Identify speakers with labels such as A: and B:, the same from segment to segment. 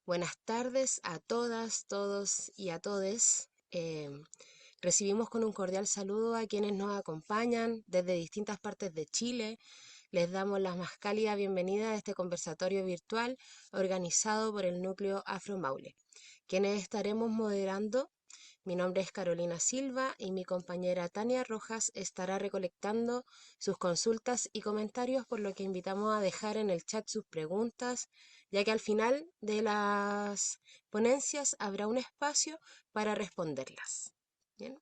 A: Buenas tardes a todas, todos y a todes. Recibimos con un cordial saludo a quienes nos acompañan desde distintas partes de Chile. Les damos la más cálida bienvenida a este conversatorio virtual organizado por el Núcleo Afro Maule, quienes estaremos moderando. Mi nombre es Carolina Silva y mi compañera Tania Rojas estará recolectando sus consultas y comentarios, por lo que invitamos a dejar en el chat sus preguntas, ya que al final de las ponencias habrá un espacio para responderlas. Bien.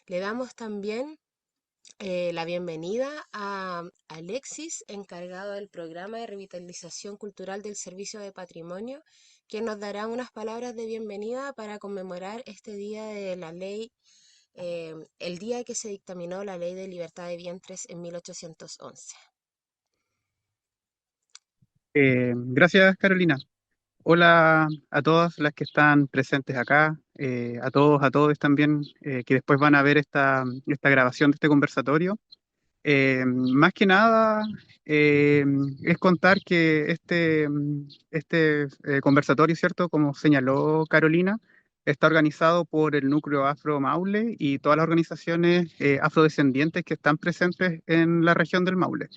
A: Le damos también la bienvenida a Alexis, encargado del programa de revitalización cultural del Servicio de Patrimonio, quien nos dará unas palabras de bienvenida para conmemorar este día de la ley, el día que se dictaminó la Ley de Libertad de Vientres en 1811.
B: Gracias, Carolina. Hola a todas las que están presentes acá, a todos también que después van a ver esta grabación de este conversatorio. Más que nada es contar que este conversatorio, ¿cierto? Como señaló Carolina, está organizado por el Núcleo Afro Maule y todas las organizaciones afrodescendientes que están presentes en la región del Maule.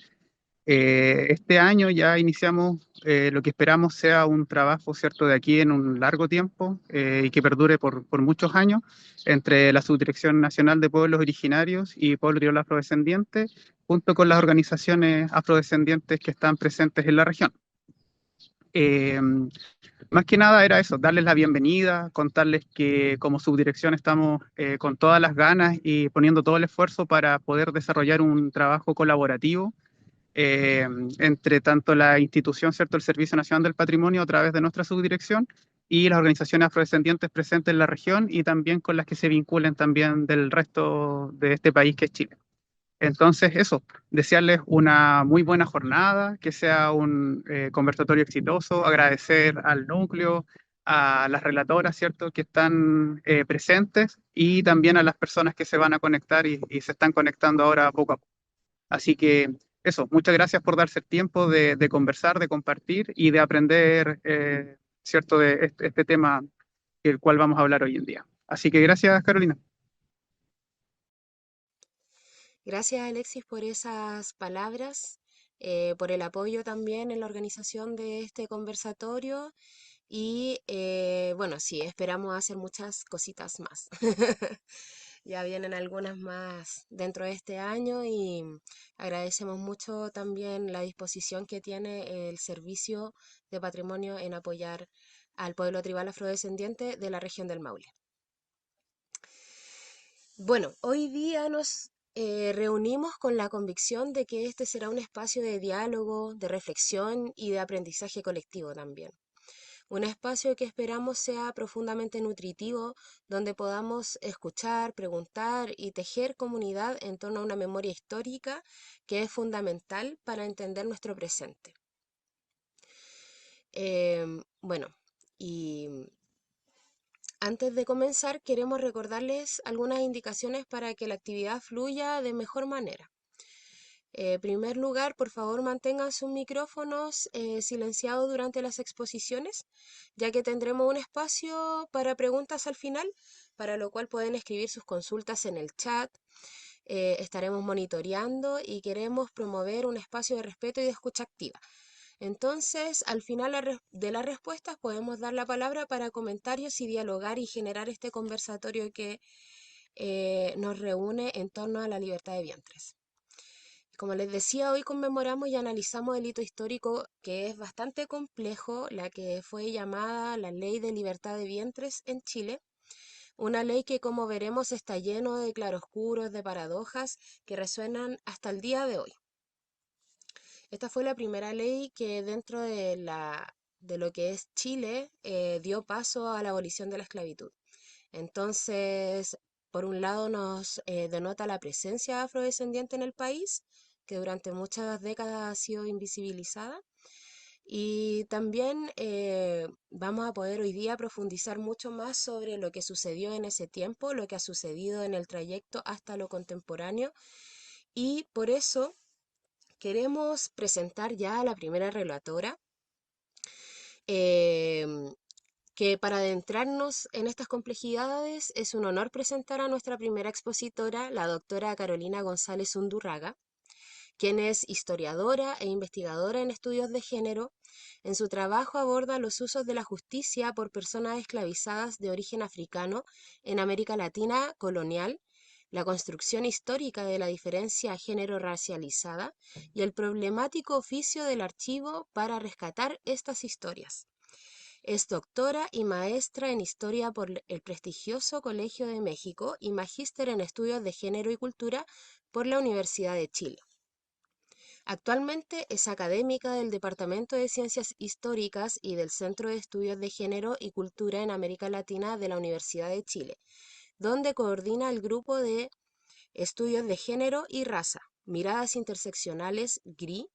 B: Este año ya iniciamos lo que esperamos sea un trabajo, ¿cierto?, de aquí en un largo tiempo y que perdure por muchos años entre la Subdirección Nacional de Pueblos Originarios y Pueblo Tribal Afrodescendiente, junto con las organizaciones afrodescendientes que están presentes en la región. Eh, Más que nada era eso, darles la bienvenida, contarles que como subdirección estamos con todas las ganas y poniendo todo el esfuerzo para poder desarrollar un trabajo colaborativo eh, entre tanto la institución, ¿cierto?, el Servicio Nacional del Patrimonio a través de nuestra subdirección y las organizaciones afrodescendientes presentes en la región y también con las que se vinculen también del resto de este país que es Chile. Entonces, eso, desearles una muy buena jornada, que sea un conversatorio exitoso, agradecer al núcleo, a las relatoras, ¿cierto?, que están presentes y también a las personas que se van a conectar y se están conectando ahora poco a poco. Así que eso, muchas gracias por darse el tiempo de conversar, de compartir y de aprender, ¿cierto?, de este tema del cual vamos a hablar hoy en día. Así que gracias, Carolina.
A: Gracias, Alexis, por esas palabras, por el apoyo también en la organización de este conversatorio. Y bueno, sí, esperamos hacer muchas cositas más. Ya vienen algunas más dentro de este año y agradecemos mucho también la disposición que tiene el Servicio de Patrimonio en apoyar al pueblo tribal afrodescendiente de la región del Maule. Bueno, hoy día nos reunimos con la convicción de que este será un espacio de diálogo, de reflexión y de aprendizaje colectivo también. Un espacio que esperamos sea profundamente nutritivo, donde podamos escuchar, preguntar y tejer comunidad en torno a una memoria histórica que es fundamental para entender nuestro presente. Bueno, y antes de comenzar, queremos recordarles algunas indicaciones para que la actividad fluya de mejor manera. En primer lugar, por favor, mantengan sus micrófonos silenciados durante las exposiciones, ya que tendremos un espacio para preguntas al final, para lo cual pueden escribir sus consultas en el chat. Estaremos monitoreando y queremos promover un espacio de respeto y de escucha activa. Entonces, al final de las respuestas podemos dar la palabra para comentarios y dialogar y generar este conversatorio que nos reúne en torno a la libertad de vientres. Como les decía, hoy conmemoramos y analizamos el hito histórico que es bastante complejo, la que fue llamada la Ley de Libertad de Vientres en Chile, una ley que, como veremos, está lleno de claroscuros, de paradojas que resuenan hasta el día de hoy. Esta fue la primera ley que dentro de lo que es Chile dio paso a la abolición de la esclavitud. Entonces, por un lado nos denota la presencia afrodescendiente en el país, que durante muchas décadas ha sido invisibilizada. Y también vamos a poder hoy día profundizar mucho más sobre lo que sucedió en ese tiempo, lo que ha sucedido en el trayecto hasta lo contemporáneo. Y por eso queremos presentar ya a la primera relatora, que para adentrarnos en estas complejidades es un honor presentar a nuestra primera expositora, la doctora Carolina González Undurraga, quien es historiadora e investigadora en estudios de género. En su trabajo aborda los usos de la justicia por personas esclavizadas de origen africano en América Latina colonial, la construcción histórica de la diferencia género-racializada y el problemático oficio del archivo para rescatar estas historias. Es doctora y maestra en Historia por el prestigioso Colegio de México y magíster en Estudios de Género y Cultura por la Universidad de Chile. Actualmente es académica del Departamento de Ciencias Históricas y del Centro de Estudios de Género y Cultura en América Latina de la Universidad de Chile, donde coordina el grupo de Estudios de Género y Raza, Miradas Interseccionales GRI,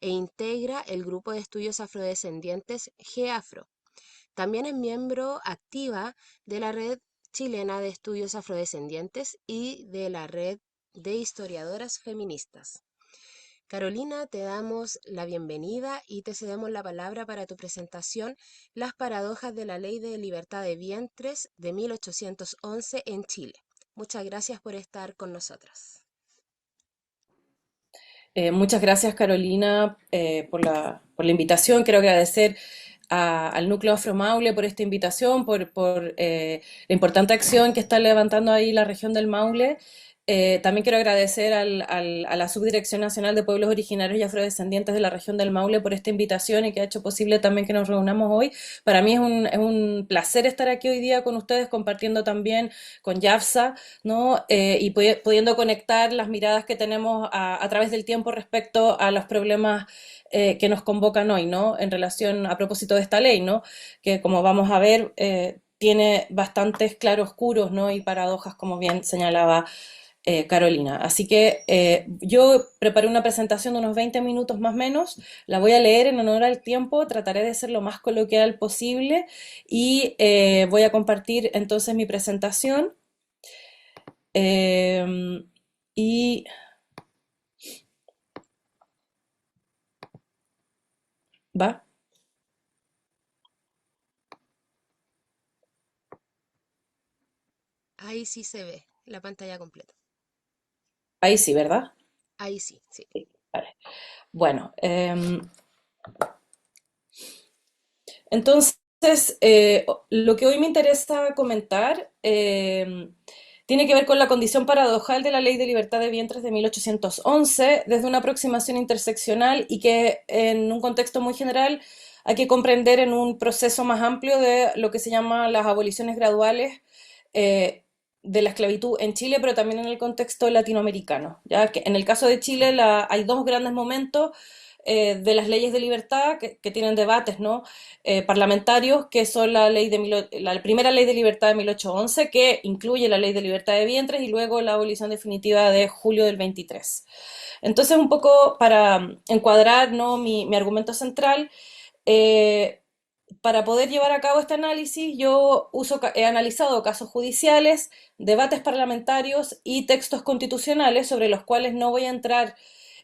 A: e integra el grupo de estudios afrodescendientes GAFRO. También es miembro activa de la Red Chilena de Estudios Afrodescendientes y de la Red de Historiadoras Feministas. Carolina, te damos la bienvenida y te cedemos la palabra para tu presentación, Las paradojas de la Ley de Libertad de Vientres de 1811 en Chile. Muchas gracias por estar con nosotras.
C: Muchas gracias, Carolina, por la invitación. Quiero agradecer al Núcleo Afro Maule por esta invitación, por la importante acción que está levantando ahí la región del Maule. También quiero agradecer a la Subdirección Nacional de Pueblos Originarios y Afrodescendientes de la región del Maule por esta invitación y que ha hecho posible también que nos reunamos hoy. Para mí es un placer estar aquí hoy día con ustedes, compartiendo también con YAFSA, ¿no? Y pudiendo conectar las miradas que tenemos a través del tiempo respecto a los problemas que nos convocan hoy, ¿no? En relación a propósito de esta ley, ¿no? Que como vamos a ver, tiene bastantes claroscuros, ¿no? Y paradojas, como bien señalaba Carolina. Así que yo preparé una presentación de unos 20 minutos más o menos, la voy a leer en honor al tiempo, trataré de ser lo más coloquial posible y voy a compartir entonces mi presentación. Y va,
A: Ahí sí se ve la pantalla completa.
C: ahí sí, ¿verdad?
A: Ahí sí, sí.
C: Vale. Bueno, entonces, lo que hoy me interesa comentar tiene que ver con la condición paradojal de la Ley de Libertad de Vientres de 1811 desde una aproximación interseccional y que en un contexto muy general hay que comprender en un proceso más amplio de lo que se llama las aboliciones graduales eh, de la esclavitud en Chile, pero también en el contexto latinoamericano. ¿Ya? Que en el caso de Chile hay dos grandes momentos de las leyes de libertad que tienen debates, ¿no? Parlamentarios, que son la primera ley de libertad de 1811, que incluye la ley de libertad de vientres, y luego la abolición definitiva de julio del 23. Entonces, un poco para encuadrar, ¿no? mi argumento central, eh, para poder llevar a cabo este análisis, he analizado casos judiciales, debates parlamentarios y textos constitucionales sobre los cuales no voy a entrar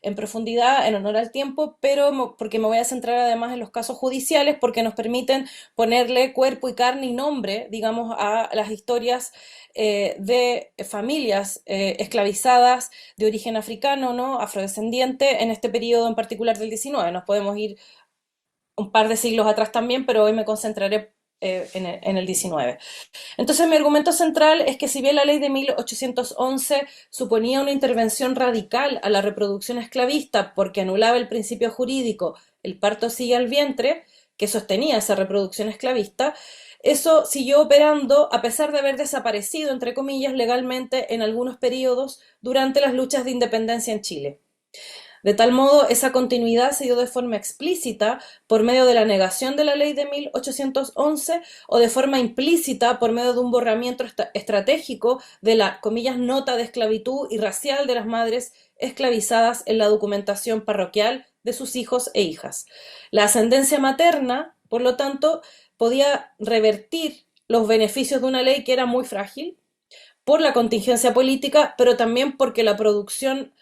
C: en profundidad en honor al tiempo, pero porque me voy a centrar además en los casos judiciales porque nos permiten ponerle cuerpo y carne y nombre, digamos, a las historias de familias esclavizadas de origen africano, ¿no? Afrodescendiente, en este periodo en particular del 19. Nos podemos ir un par de siglos atrás también, pero hoy me concentraré en el 19. Entonces mi argumento central es que si bien la ley de 1811 suponía una intervención radical a la reproducción esclavista porque anulaba el principio jurídico, el parto sigue al vientre, que sostenía esa reproducción esclavista, eso siguió operando a pesar de haber desaparecido, entre comillas, legalmente en algunos periodos durante las luchas de independencia en Chile. De tal modo, esa continuidad se dio de forma explícita por medio de la negación de la ley de 1811 o de forma implícita por medio de un borramiento estratégico de la, comillas, nota de esclavitud y racial de las madres esclavizadas en la documentación parroquial de sus hijos e hijas. La ascendencia materna, por lo tanto, podía revertir los beneficios de una ley que era muy frágil por la contingencia política, pero también porque la producción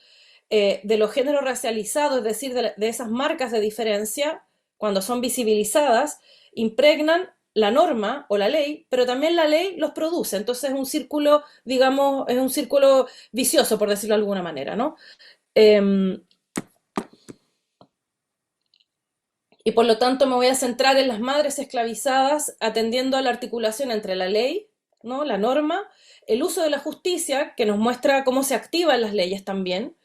C: de los géneros racializados, es decir, de esas marcas de diferencia, cuando son visibilizadas, impregnan la norma o la ley, pero también la ley los produce. Entonces es un círculo, digamos, es un círculo vicioso, por decirlo de alguna manera, ¿no? Eh, y por lo tanto me voy a centrar en las madres esclavizadas, atendiendo a la articulación entre la ley, ¿no? La norma, el uso de la justicia, que nos muestra cómo se activan las leyes también,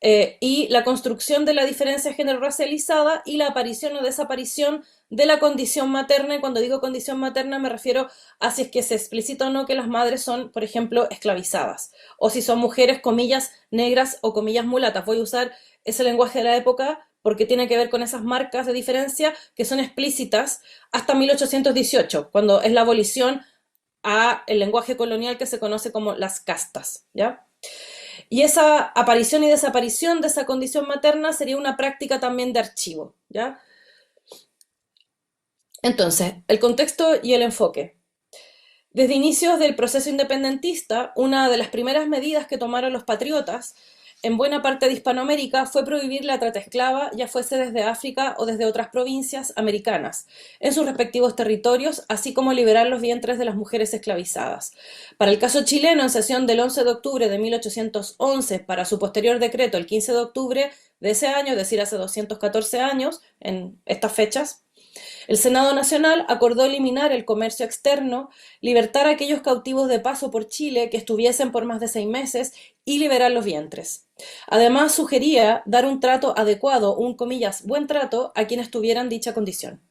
C: y la construcción de la diferencia de género racializada y la aparición o desaparición de la condición materna. Y cuando digo condición materna me refiero a si es que se explicita o no que las madres son, por ejemplo, esclavizadas, o si son mujeres, comillas, negras o comillas mulatas. Voy a usar ese lenguaje de la época porque tiene que ver con esas marcas de diferencia que son explícitas hasta 1818, cuando es la abolición a el lenguaje colonial que se conoce como las castas, ¿ya? Y esa aparición y desaparición de esa condición materna sería una práctica también de archivo, ¿ya? Entonces, el contexto y el enfoque. Desde inicios del proceso independentista, una de las primeras medidas que tomaron los patriotas en buena parte de Hispanoamérica fue prohibir la trata esclava, ya fuese desde África o desde otras provincias americanas, en sus respectivos territorios, así como liberar los vientres de las mujeres esclavizadas. Para el caso chileno, en sesión del 11 de octubre de 1811, para su posterior decreto el 15 de octubre de ese año, es decir, hace 214 años, en estas fechas, el Senado Nacional acordó eliminar el comercio externo, libertar a aquellos cautivos de paso por Chile que estuviesen por más de 6 meses y liberar los vientres. Además, sugería dar un trato adecuado, un comillas, buen trato, a quienes tuvieran dicha condición.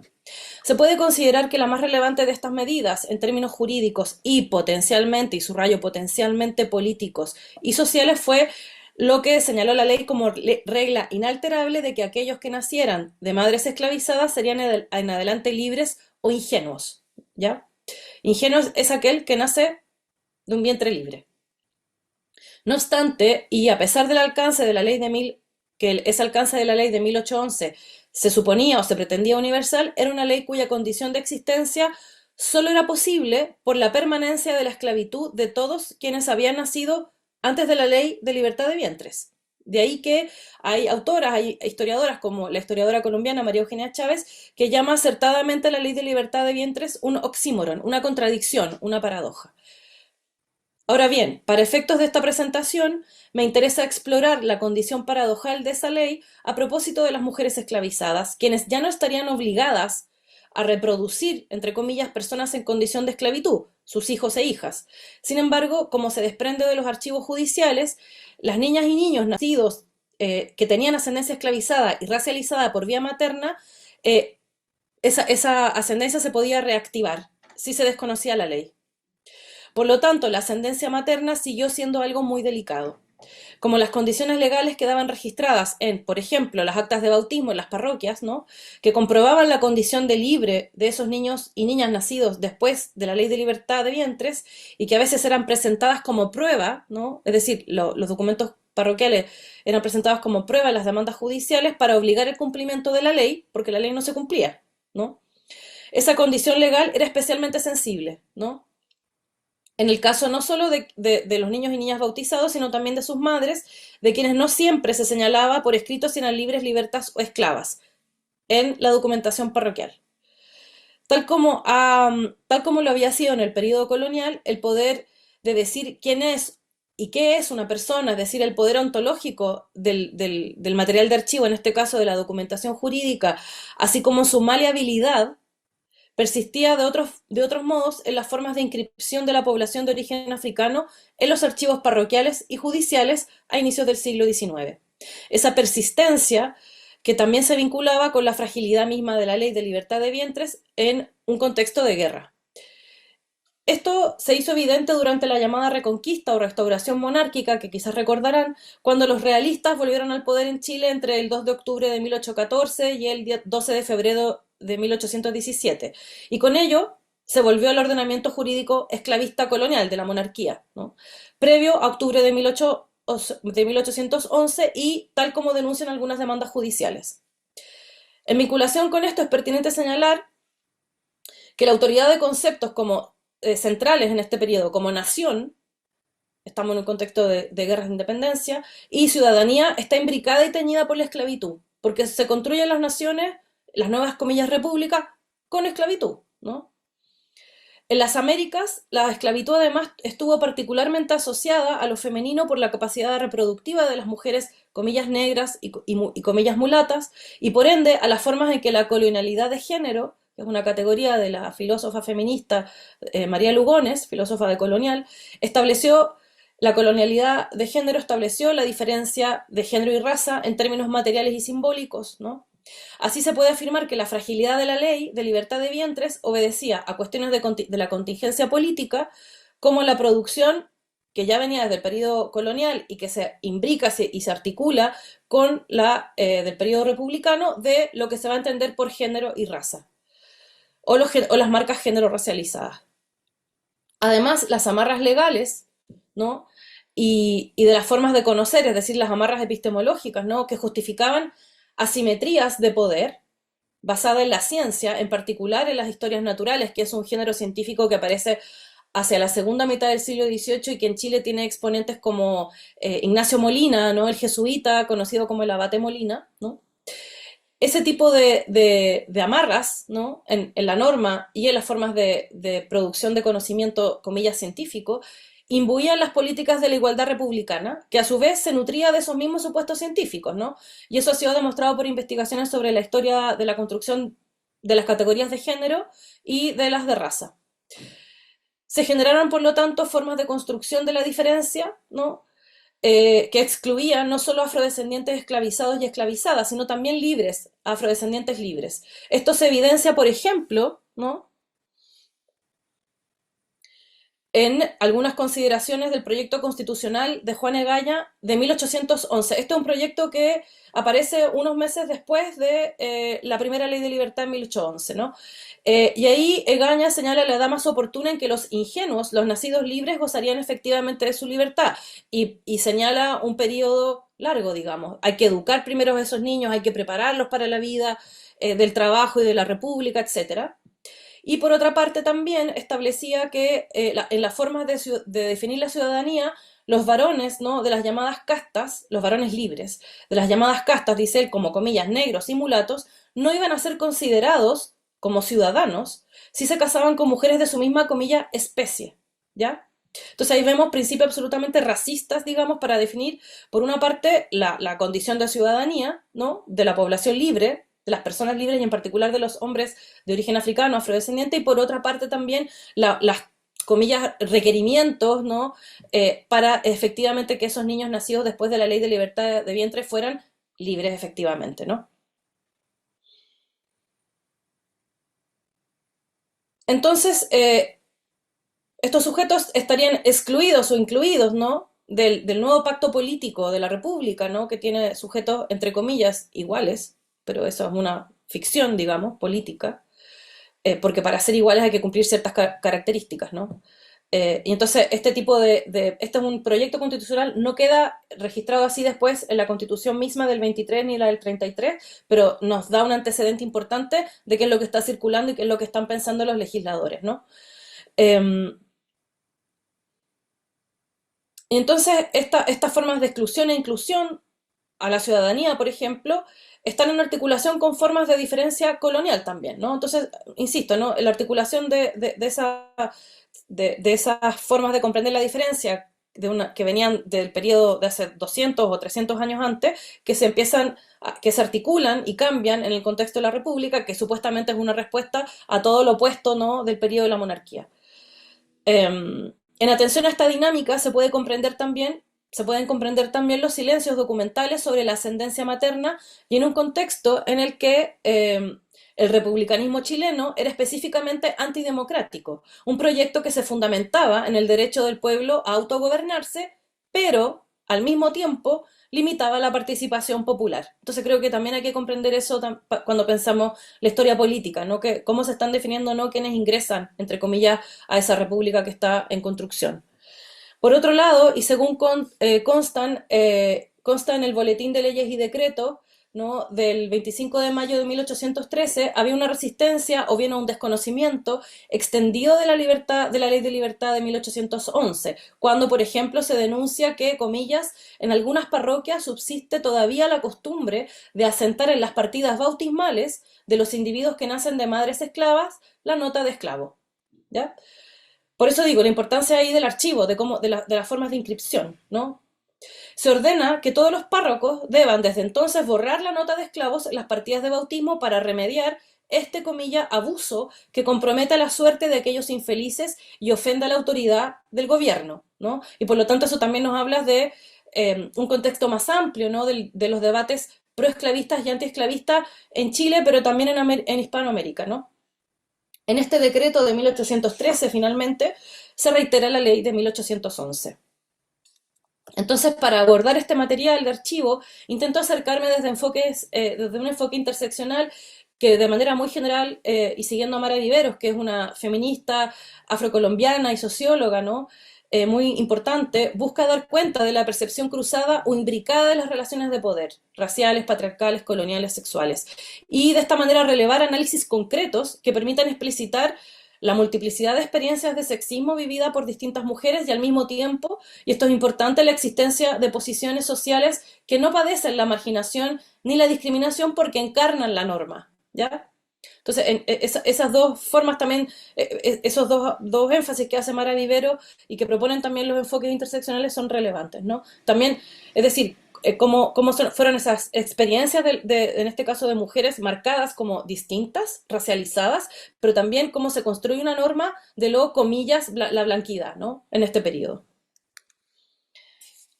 C: Se puede considerar que la más relevante de estas medidas, en términos jurídicos y potencialmente, y subrayo potencialmente políticos y sociales, fue lo que señaló la ley como regla inalterable de que aquellos que nacieran de madres esclavizadas serían en adelante libres o ingenuos, ¿ya? Ingenuo es aquel que nace de un vientre libre. No obstante, y a pesar del alcance de la ley que ese alcance de la ley de 1811 se suponía o se pretendía universal, era una ley cuya condición de existencia solo era posible por la permanencia de la esclavitud de todos quienes habían nacido antes de la ley de libertad de vientres. De ahí que hay autoras, hay historiadoras como la historiadora colombiana María Eugenia Chávez, que llama acertadamente la ley de libertad de vientres un oxímoron, una contradicción, una paradoja. Ahora bien, para efectos de esta presentación, me interesa explorar la condición paradojal de esa ley a propósito de las mujeres esclavizadas, quienes ya no estarían obligadas a reproducir, entre comillas, personas en condición de esclavitud, sus hijos e hijas. Sin embargo, como se desprende de los archivos judiciales, las niñas y niños nacidos que tenían ascendencia esclavizada y racializada por vía materna, esa ascendencia se podía reactivar si se desconocía la ley. Por lo tanto, la ascendencia materna siguió siendo algo muy delicado. Como las condiciones legales quedaban registradas en, por ejemplo, las actas de bautismo en las parroquias, ¿no?, que comprobaban la condición de libre de esos niños y niñas nacidos después de la ley de libertad de vientres y que a veces eran presentadas como prueba, ¿no?, es decir, los documentos parroquiales eran presentados como prueba en las demandas judiciales para obligar el cumplimiento de la ley, porque la ley no se cumplía, ¿no? Esa condición legal era especialmente sensible, ¿no?, en el caso no solo de los niños y niñas bautizados, sino también de sus madres, de quienes no siempre se señalaba por escrito si eran libres, libertas o esclavas en la documentación parroquial. Tal como lo había sido en el período colonial, el poder de decir quién es y qué es una persona, es decir, el poder ontológico del material de archivo, en este caso de la documentación jurídica, así como su maleabilidad, persistía de otros modos en las formas de inscripción de la población de origen africano en los archivos parroquiales y judiciales a inicios del siglo XIX. Esa persistencia que también se vinculaba con la fragilidad misma de la ley de libertad de vientres en un contexto de guerra. Esto se hizo evidente durante la llamada Reconquista o Restauración Monárquica, que quizás recordarán, cuando los realistas volvieron al poder en Chile entre el 2 de octubre de 1814 y el 12 de febrero de 1817. Y con ello se volvió al ordenamiento jurídico esclavista colonial de la monarquía, ¿no?, previo a octubre de 1811 y tal como denuncian algunas demandas judiciales. En vinculación con esto es pertinente señalar que la autoridad de conceptos como centrales en este periodo, como nación, estamos en un contexto de guerras de independencia, y ciudadanía, está imbricada y teñida por la esclavitud, porque se construyen las naciones, las nuevas comillas repúblicas, con esclavitud, ¿no? En las Américas, la esclavitud además estuvo particularmente asociada a lo femenino por la capacidad reproductiva de las mujeres, comillas, negras y comillas, mulatas, y por ende a las formas en que la colonialidad de género, que es una categoría de la filósofa feminista María Lugones, filósofa decolonial, estableció la colonialidad de género estableció la diferencia de género y raza en términos materiales y simbólicos, ¿no? Así se puede afirmar que la fragilidad de la ley de libertad de vientres obedecía a cuestiones de la contingencia política, como la producción que ya venía desde el periodo colonial y que se imbrica y se articula con la del periodo republicano de lo que se va a entender por género y raza, o las marcas género racializadas. Además, las amarras legales, ¿no? Y de las formas de conocer, es decir, las amarras epistemológicas, ¿no? Que justificaban asimetrías de poder basada en la ciencia, en particular en las historias naturales, que es un género científico que aparece hacia la segunda mitad del siglo XVIII y que en Chile tiene exponentes como Ignacio Molina, ¿no? El jesuita, conocido como el abate Molina, ¿no? Ese tipo de amarras, ¿no? En la norma y en las formas de producción de conocimiento, comillas, científico, imbuían las políticas de la igualdad republicana, que a su vez se nutría de esos mismos supuestos científicos, ¿no? Y eso ha sido demostrado por investigaciones sobre la historia de la construcción de las categorías de género y de las de raza. Se generaron, por lo tanto, formas de construcción de la diferencia, ¿no? Que excluían no solo afrodescendientes esclavizados y esclavizadas, sino también libres, afrodescendientes libres. Esto se evidencia, por ejemplo, ¿no? En algunas consideraciones del proyecto constitucional de Juan Egaña de 1811. Este es un proyecto que aparece unos meses después de la primera ley de libertad en 1811, ¿no? Y ahí Egaña señala la edad más oportuna en que los ingenuos, los nacidos libres, gozarían efectivamente de su libertad y señala un periodo largo, digamos. Hay que educar primero a esos niños, hay que prepararlos para la vida del trabajo y de la república, etcétera. Y por otra parte también establecía que en las formas de definir la ciudadanía, los varones, ¿no? De las llamadas castas, los varones libres, de las llamadas castas, dice él, como comillas, negros y mulatos, no iban a ser considerados como ciudadanos si se casaban con mujeres de su misma, comilla, especie, ¿ya? Entonces ahí vemos principios absolutamente racistas, digamos, para definir, por una parte, la condición de ciudadanía, ¿no? De la población libre, de las personas libres y en particular de los hombres de origen africano, afrodescendiente, y por otra parte también las comillas requerimientos, ¿no? Para efectivamente que esos niños nacidos después de la ley de libertad de vientre fueran libres efectivamente, ¿no? Entonces, estos sujetos estarían excluidos o incluidos, ¿no? Del nuevo pacto político de la República, ¿no? Que tiene sujetos, entre comillas, iguales, pero eso es una ficción, digamos, política, porque para ser iguales hay que cumplir ciertas características, ¿no? Y entonces este es un proyecto constitucional, no queda registrado así después en la Constitución misma del 23 ni la del 33, pero nos da un antecedente importante de qué es lo que está circulando y qué es lo que están pensando los legisladores, ¿no? Y entonces estas formas de exclusión e inclusión a la ciudadanía, por ejemplo, están en articulación con formas de diferencia colonial también, ¿no? Entonces, insisto, ¿no? La articulación de esas formas de comprender la diferencia que venían del periodo de hace 200 o 300 años antes, que se articulan y cambian en el contexto de la República, que supuestamente es una respuesta a todo lo opuesto, ¿no? Del periodo de la monarquía. En atención a esta dinámica se pueden comprender también los silencios documentales sobre la ascendencia materna y en un contexto en el que el republicanismo chileno era específicamente antidemocrático, un proyecto que se fundamentaba en el derecho del pueblo a autogobernarse, pero al mismo tiempo limitaba la participación popular. Entonces creo que también hay que comprender eso cuando pensamos la historia política, ¿no? Que cómo se están definiendo, ¿no? Quienes ingresan, entre comillas, a esa república que está en construcción. Por otro lado, y según consta en el Boletín de Leyes y Decretos, ¿no? Del 25 de mayo de 1813, había una resistencia o bien un desconocimiento extendido de la Ley de Libertad de 1811, cuando, por ejemplo, se denuncia que, comillas, en algunas parroquias subsiste todavía la costumbre de asentar en las partidas bautismales de los individuos que nacen de madres esclavas la nota de esclavo. ¿ya? Por eso digo, la importancia ahí del archivo, de las formas de inscripción, ¿no? Se ordena que todos los párrocos deban desde entonces borrar la nota de esclavos en las partidas de bautismo para remediar este, comilla, abuso que comprometa la suerte de aquellos infelices y ofenda la autoridad del gobierno, ¿no? Y por lo tanto eso también nos habla de un contexto más amplio, ¿no? De los debates proesclavistas y antiesclavistas en Chile, pero también en Hispanoamérica, ¿no? En este decreto de 1813, finalmente, se reitera la ley de 1811. Entonces, para abordar este material de archivo, intento acercarme desde un enfoque interseccional que de manera muy general, y siguiendo a Mara Viveros, que es una feminista afrocolombiana y socióloga, ¿no? Muy importante, busca dar cuenta de la percepción cruzada o imbricada de las relaciones de poder, raciales, patriarcales, coloniales, sexuales, y de esta manera relevar análisis concretos que permitan explicitar la multiplicidad de experiencias de sexismo vivida por distintas mujeres y al mismo tiempo, y esto es importante, la existencia de posiciones sociales que no padecen la marginación ni la discriminación porque encarnan la norma, ¿ya? Entonces, esas dos formas también, esos dos énfasis que hace Mara Vivero y que proponen también los enfoques interseccionales son relevantes, ¿no? También, es decir, fueron esas experiencias en este caso de mujeres marcadas como distintas, racializadas, pero también cómo se construye una norma de luego, comillas, la blanquidad, ¿no? En este periodo.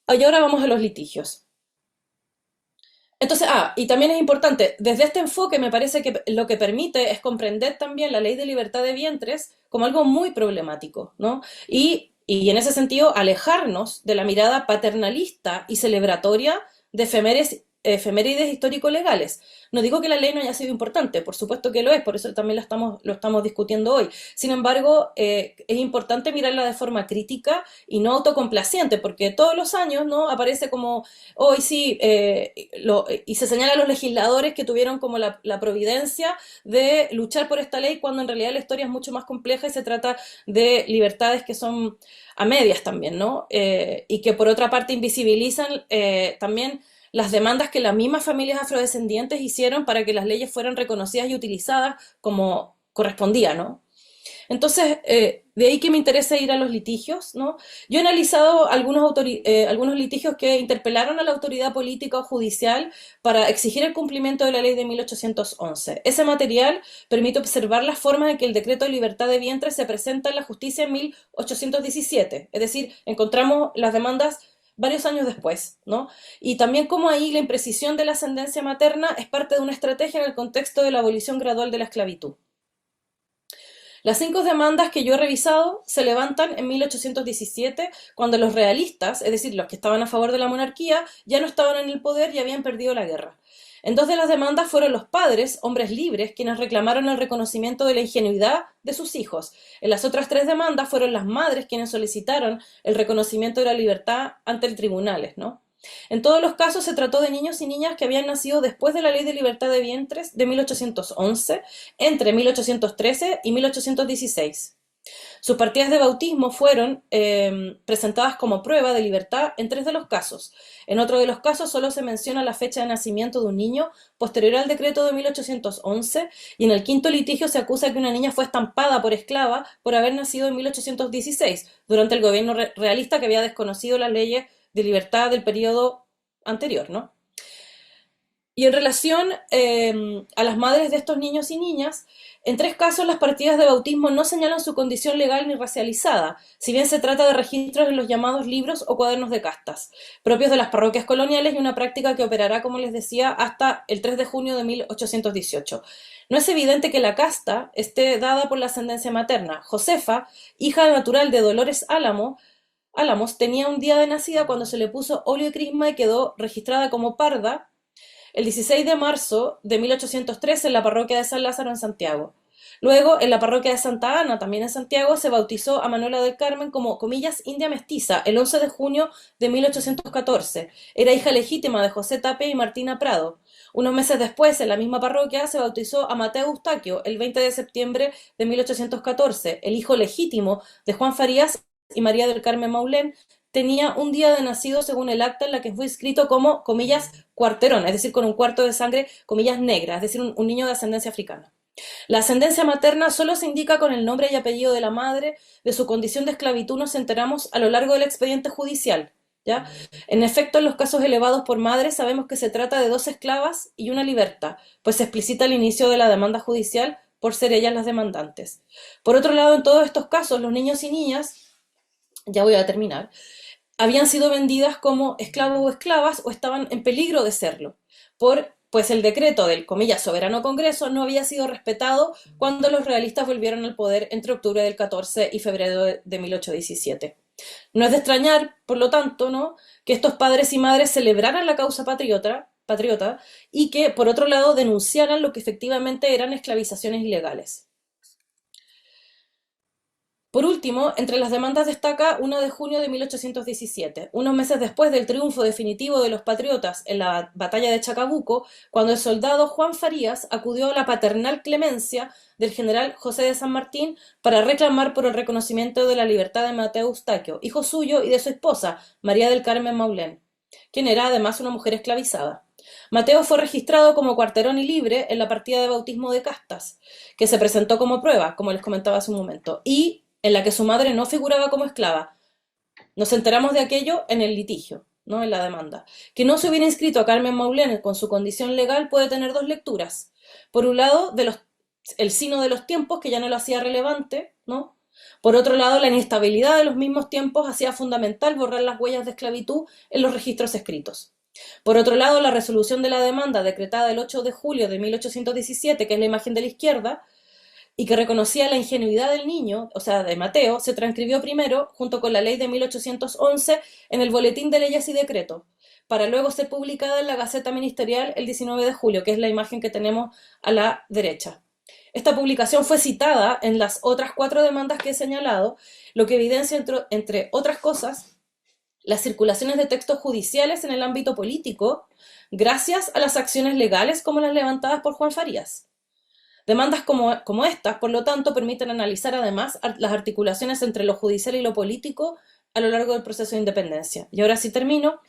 C: Y ahora vamos a los litigios. Entonces, y también es importante, desde este enfoque me parece que lo que permite es comprender también la ley de libertad de vientres como algo muy problemático, ¿no? Y en ese sentido, alejarnos de la mirada paternalista y celebratoria de efemérides histórico-legales. No digo que la ley no haya sido importante, por supuesto que lo es, por eso también lo estamos discutiendo hoy. Sin embargo, es importante mirarla de forma crítica y no autocomplaciente, porque todos los años, ¿no? Aparece como, hoy sí, y se señala a los legisladores que tuvieron como la providencia de luchar por esta ley, cuando en realidad la historia es mucho más compleja y se trata de libertades que son a medias también, ¿no? Y que por otra parte invisibilizan también las demandas que las mismas familias afrodescendientes hicieron para que las leyes fueran reconocidas y utilizadas como correspondía, ¿no? Entonces, de ahí que me interesa ir a los litigios, ¿no? Yo he analizado algunos litigios que interpelaron a la autoridad política o judicial para exigir el cumplimiento de la ley de 1811. Ese material permite observar las formas en que el decreto de libertad de vientre se presenta en la justicia en 1817, es decir, encontramos las demandas varios años después, ¿no? Y también cómo ahí la imprecisión de la ascendencia materna es parte de una estrategia en el contexto de la abolición gradual de la esclavitud. Las 5 demandas que yo he revisado se levantan en 1817, cuando los realistas, es decir, los que estaban a favor de la monarquía, ya no estaban en el poder y habían perdido la guerra. En 2 de las demandas fueron los padres, hombres libres, quienes reclamaron el reconocimiento de la ingenuidad de sus hijos. En las otras 3 demandas fueron las madres quienes solicitaron el reconocimiento de la libertad ante tribunales, ¿no? En todos los casos se trató de niños y niñas que habían nacido después de la Ley de Libertad de Vientres de 1811, entre 1813 y 1816. Sus partidas de bautismo fueron presentadas como prueba de libertad en 3 de los casos. En otro de los casos solo se menciona la fecha de nacimiento de un niño posterior al decreto de 1811, y en el 5º litigio se acusa que una niña fue estampada por esclava por haber nacido en 1816, durante el gobierno realista, que había desconocido las leyes de libertad del periodo anterior, ¿no? Y en relación a las madres de estos niños y niñas, en 3 casos las partidas de bautismo no señalan su condición legal ni racializada, si bien se trata de registros en los llamados libros o cuadernos de castas, propios de las parroquias coloniales, y una práctica que operará, como les decía, hasta el 3 de junio de 1818. No es evidente que la casta esté dada por la ascendencia materna. Josefa, hija natural de Dolores Álamos, tenía un día de nacida cuando se le puso óleo y crisma y quedó registrada como parda el 16 de marzo de 1813 en la parroquia de San Lázaro en Santiago. Luego, en la parroquia de Santa Ana, también en Santiago, se bautizó a Manuela del Carmen como, comillas, india mestiza, el 11 de junio de 1814. Era hija legítima de José Tape y Martina Prado. Unos meses después, en la misma parroquia, se bautizó a Mateo Eustaquio el 20 de septiembre de 1814, el hijo legítimo de Juan Farías y María del Carmen Maulén. Tenía un día de nacido según el acta en la que fue inscrito como, comillas, cuarterón, es decir, con un cuarto de sangre, comillas, negra, es decir, un niño de ascendencia africana. La ascendencia materna solo se indica con el nombre y apellido de la madre. De su condición de esclavitud nos enteramos a lo largo del expediente judicial, ¿ya? En efecto, en los casos elevados por madre sabemos que se trata de dos esclavas y una liberta, pues se explicita al inicio de la demanda judicial por ser ellas las demandantes. Por otro lado, en todos estos casos, los niños y niñas, ya voy a terminar, habían sido vendidas como esclavos o esclavas o estaban en peligro de serlo, pues el decreto del, comillas, soberano Congreso no había sido respetado cuando los realistas volvieron al poder entre octubre del 14 y febrero de 1817. No es de extrañar, por lo tanto, ¿no?, que estos padres y madres celebraran la causa patriota y que, por otro lado, denunciaran lo que efectivamente eran esclavizaciones ilegales. Por último, entre las demandas destaca una de junio de 1817, unos meses después del triunfo definitivo de los patriotas en la batalla de Chacabuco, cuando el soldado Juan Farías acudió a la paternal clemencia del general José de San Martín para reclamar por el reconocimiento de la libertad de Mateo Eustaquio, hijo suyo y de su esposa, María del Carmen Maulén, quien era además una mujer esclavizada. Mateo fue registrado como cuarterón y libre en la partida de bautismo de Castas, que se presentó como prueba, como les comentaba hace un momento, y en la que su madre no figuraba como esclava. Nos enteramos de aquello en el litigio, no en la demanda. Que no se hubiera inscrito a Carmen Maulén con su condición legal puede tener dos lecturas. Por un lado, el sino de los tiempos, que ya no lo hacía relevante, ¿no? Por otro lado, la inestabilidad de los mismos tiempos hacía fundamental borrar las huellas de esclavitud en los registros escritos. Por otro lado, la resolución de la demanda decretada el 8 de julio de 1817, que es la imagen de la izquierda, y que reconocía la ingenuidad del niño, o sea, de Mateo, se transcribió primero, junto con la ley de 1811, en el Boletín de Leyes y Decretos, para luego ser publicada en la Gaceta Ministerial el 19 de julio, que es la imagen que tenemos a la derecha. Esta publicación fue citada en las otras 4 demandas que he señalado, lo que evidencia, entre otras cosas, las circulaciones de textos judiciales en el ámbito político, gracias a las acciones legales como las levantadas por Juan Farías. Demandas como estas, por lo tanto, permiten analizar además las articulaciones entre lo judicial y lo político a lo largo del proceso de independencia. Y ahora sí termino.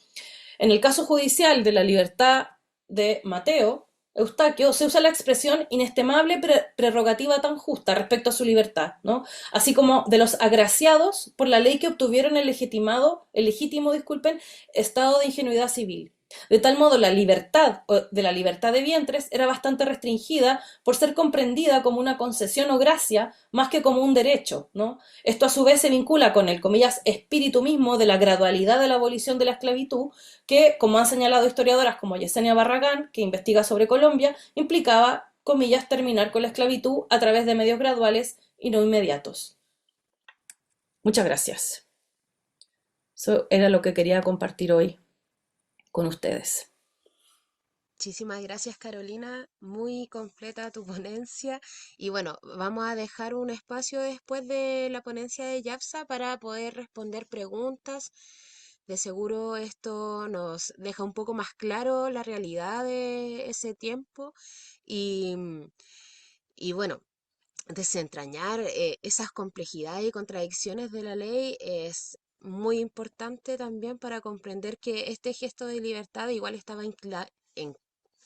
C: En el caso judicial de la libertad de Mateo Eustaquio, se usa la expresión inestimable prerrogativa tan justa respecto a su libertad, ¿no? Así como de los agraciados por la ley que obtuvieron el legítimo, estado de ingenuidad civil. De tal modo, la libertad de la libertad de vientres era bastante restringida por ser comprendida como una concesión o gracia más que como un derecho, ¿no? Esto a su vez se vincula con el, comillas, espíritu mismo de la gradualidad de la abolición de la esclavitud, que, como han señalado historiadoras como Yesenia Barragán, que investiga sobre Colombia, implicaba, comillas, terminar con la esclavitud a través de medios graduales y no inmediatos. Muchas gracias. Eso era lo que quería compartir hoy con ustedes.
A: Muchísimas gracias, Carolina. Muy completa tu ponencia. Y bueno, vamos a dejar un espacio después de la ponencia de YAPSA para poder responder preguntas. De seguro esto nos deja un poco más claro la realidad de ese tiempo y, y bueno, desentrañar esas complejidades y contradicciones de la ley es muy importante también para comprender que este gesto de libertad igual estaba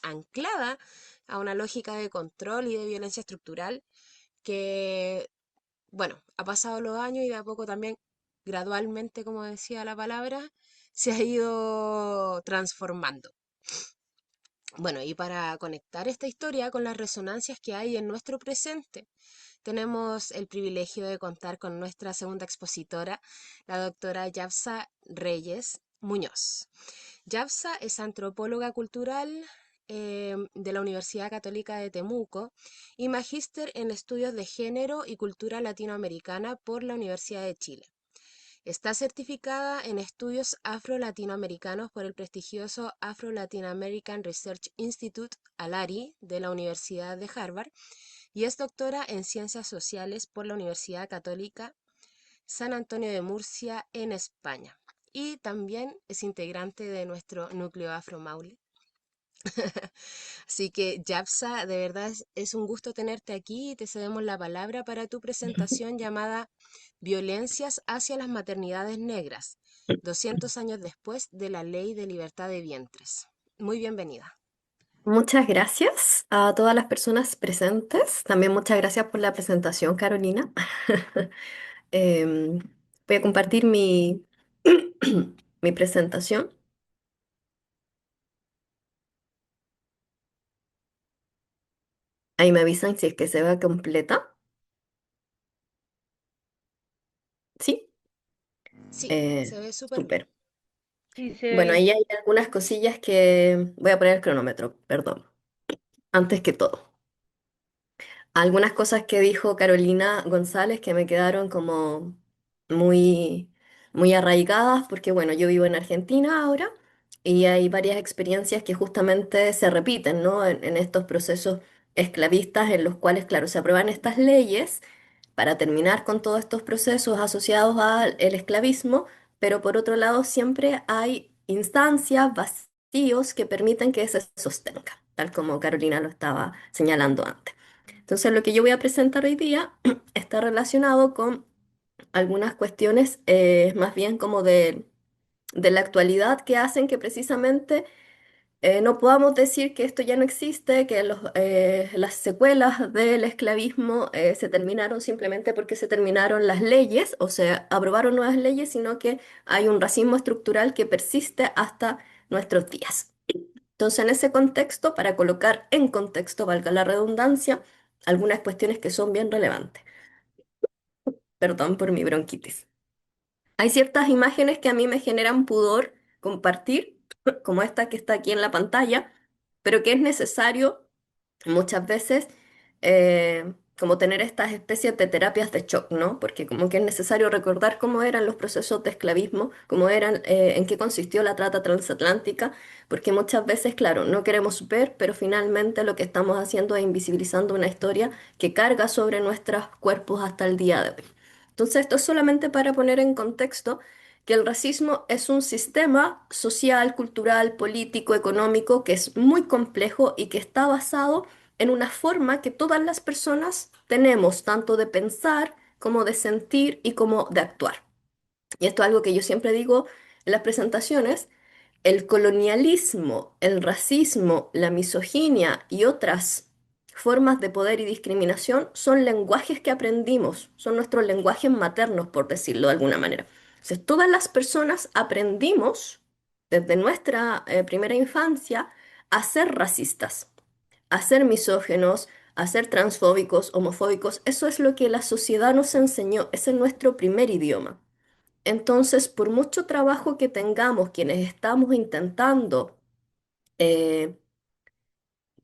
A: anclada a una lógica de control y de violencia estructural que, bueno, ha pasado los años y de a poco también, gradualmente, como decía la palabra, se ha ido transformando. Bueno, y para conectar esta historia con las resonancias que hay en nuestro presente, tenemos el privilegio de contar con nuestra segunda expositora, la doctora Yabsa Reyes Muñoz. Yabsa es antropóloga cultural de la Universidad Católica de Temuco y magíster en estudios de género y cultura latinoamericana por la Universidad de Chile. Está certificada en estudios afro-latinoamericanos por el prestigioso Afro-Latin American Research Institute, ALARI, de la Universidad de Harvard, y es doctora en Ciencias Sociales por la Universidad Católica San Antonio de Murcia en España. Y también es integrante de nuestro núcleo Afro Maule. Así que, Yapsa, de verdad es un gusto tenerte aquí y te cedemos la palabra para tu presentación llamada Violencias hacia las maternidades negras, 200 años después de la Ley de Libertad de Vientres. Muy bienvenida.
D: Muchas gracias a todas las personas presentes. También muchas gracias por la presentación, Carolina. Em, Voy a compartir mi presentación. Ahí me avisan si es que se ve completa. ¿Sí?
A: Sí,
D: Eh,
A: se ve súper bien.
D: Súper.
C: Sí, se ve
D: Bueno,
C: bien.
D: ahí hay algunas cosillas que voy a poner el cronómetro, perdón, antes que todo. Algunas cosas que dijo Carolina González que me quedaron como muy, muy arraigadas, porque bueno, yo vivo en Argentina ahora y hay varias experiencias que justamente se repiten, ¿no? En estos procesos esclavistas en los cuales, claro, se aprueban estas leyes para terminar con todos estos procesos asociados al el esclavismo, pero por otro lado siempre hay instancias, vacíos que permiten que se sostenga, tal como Carolina lo estaba señalando antes. Entonces, lo que yo voy a presentar hoy día está relacionado con algunas cuestiones más bien como de la actualidad que hacen que precisamente no podamos decir que esto ya no existe, que las secuelas del esclavismo se terminaron simplemente porque se terminaron las leyes o se aprobaron nuevas leyes, sino que hay un racismo estructural que persiste hasta nuestros días. Entonces, en ese contexto, para colocar en contexto, valga la redundancia, algunas cuestiones que son bien relevantes. Perdón por mi bronquitis. Hay ciertas imágenes que a mí me generan pudor compartir, como esta que está aquí en la pantalla, pero que es necesario muchas veces como tener estas especies de terapias de shock, ¿no? Porque como que es necesario recordar cómo eran los procesos de esclavismo, cómo eran, en qué consistió la trata transatlántica, porque muchas veces, claro, no queremos ver, pero finalmente lo que estamos haciendo es invisibilizando una historia que carga sobre nuestros cuerpos hasta el día de hoy. Entonces, esto es solamente para poner en contexto que el racismo es un sistema social, cultural, político, económico que es muy complejo y que está basado en una forma que todas las personas tenemos, tanto de pensar como de sentir y como de actuar. Y esto es algo que yo siempre digo en las presentaciones, el colonialismo, el racismo, la misoginia y otras formas de poder y discriminación son lenguajes que aprendimos, son nuestros lenguajes maternos, por decirlo de alguna manera. Entonces, todas las personas aprendimos desde nuestra primera infancia a ser racistas, a ser misógenos, a ser transfóbicos, homofóbicos. Eso es lo que la sociedad nos enseñó, ese es nuestro primer idioma. Entonces, por mucho trabajo que tengamos quienes estamos intentando eh,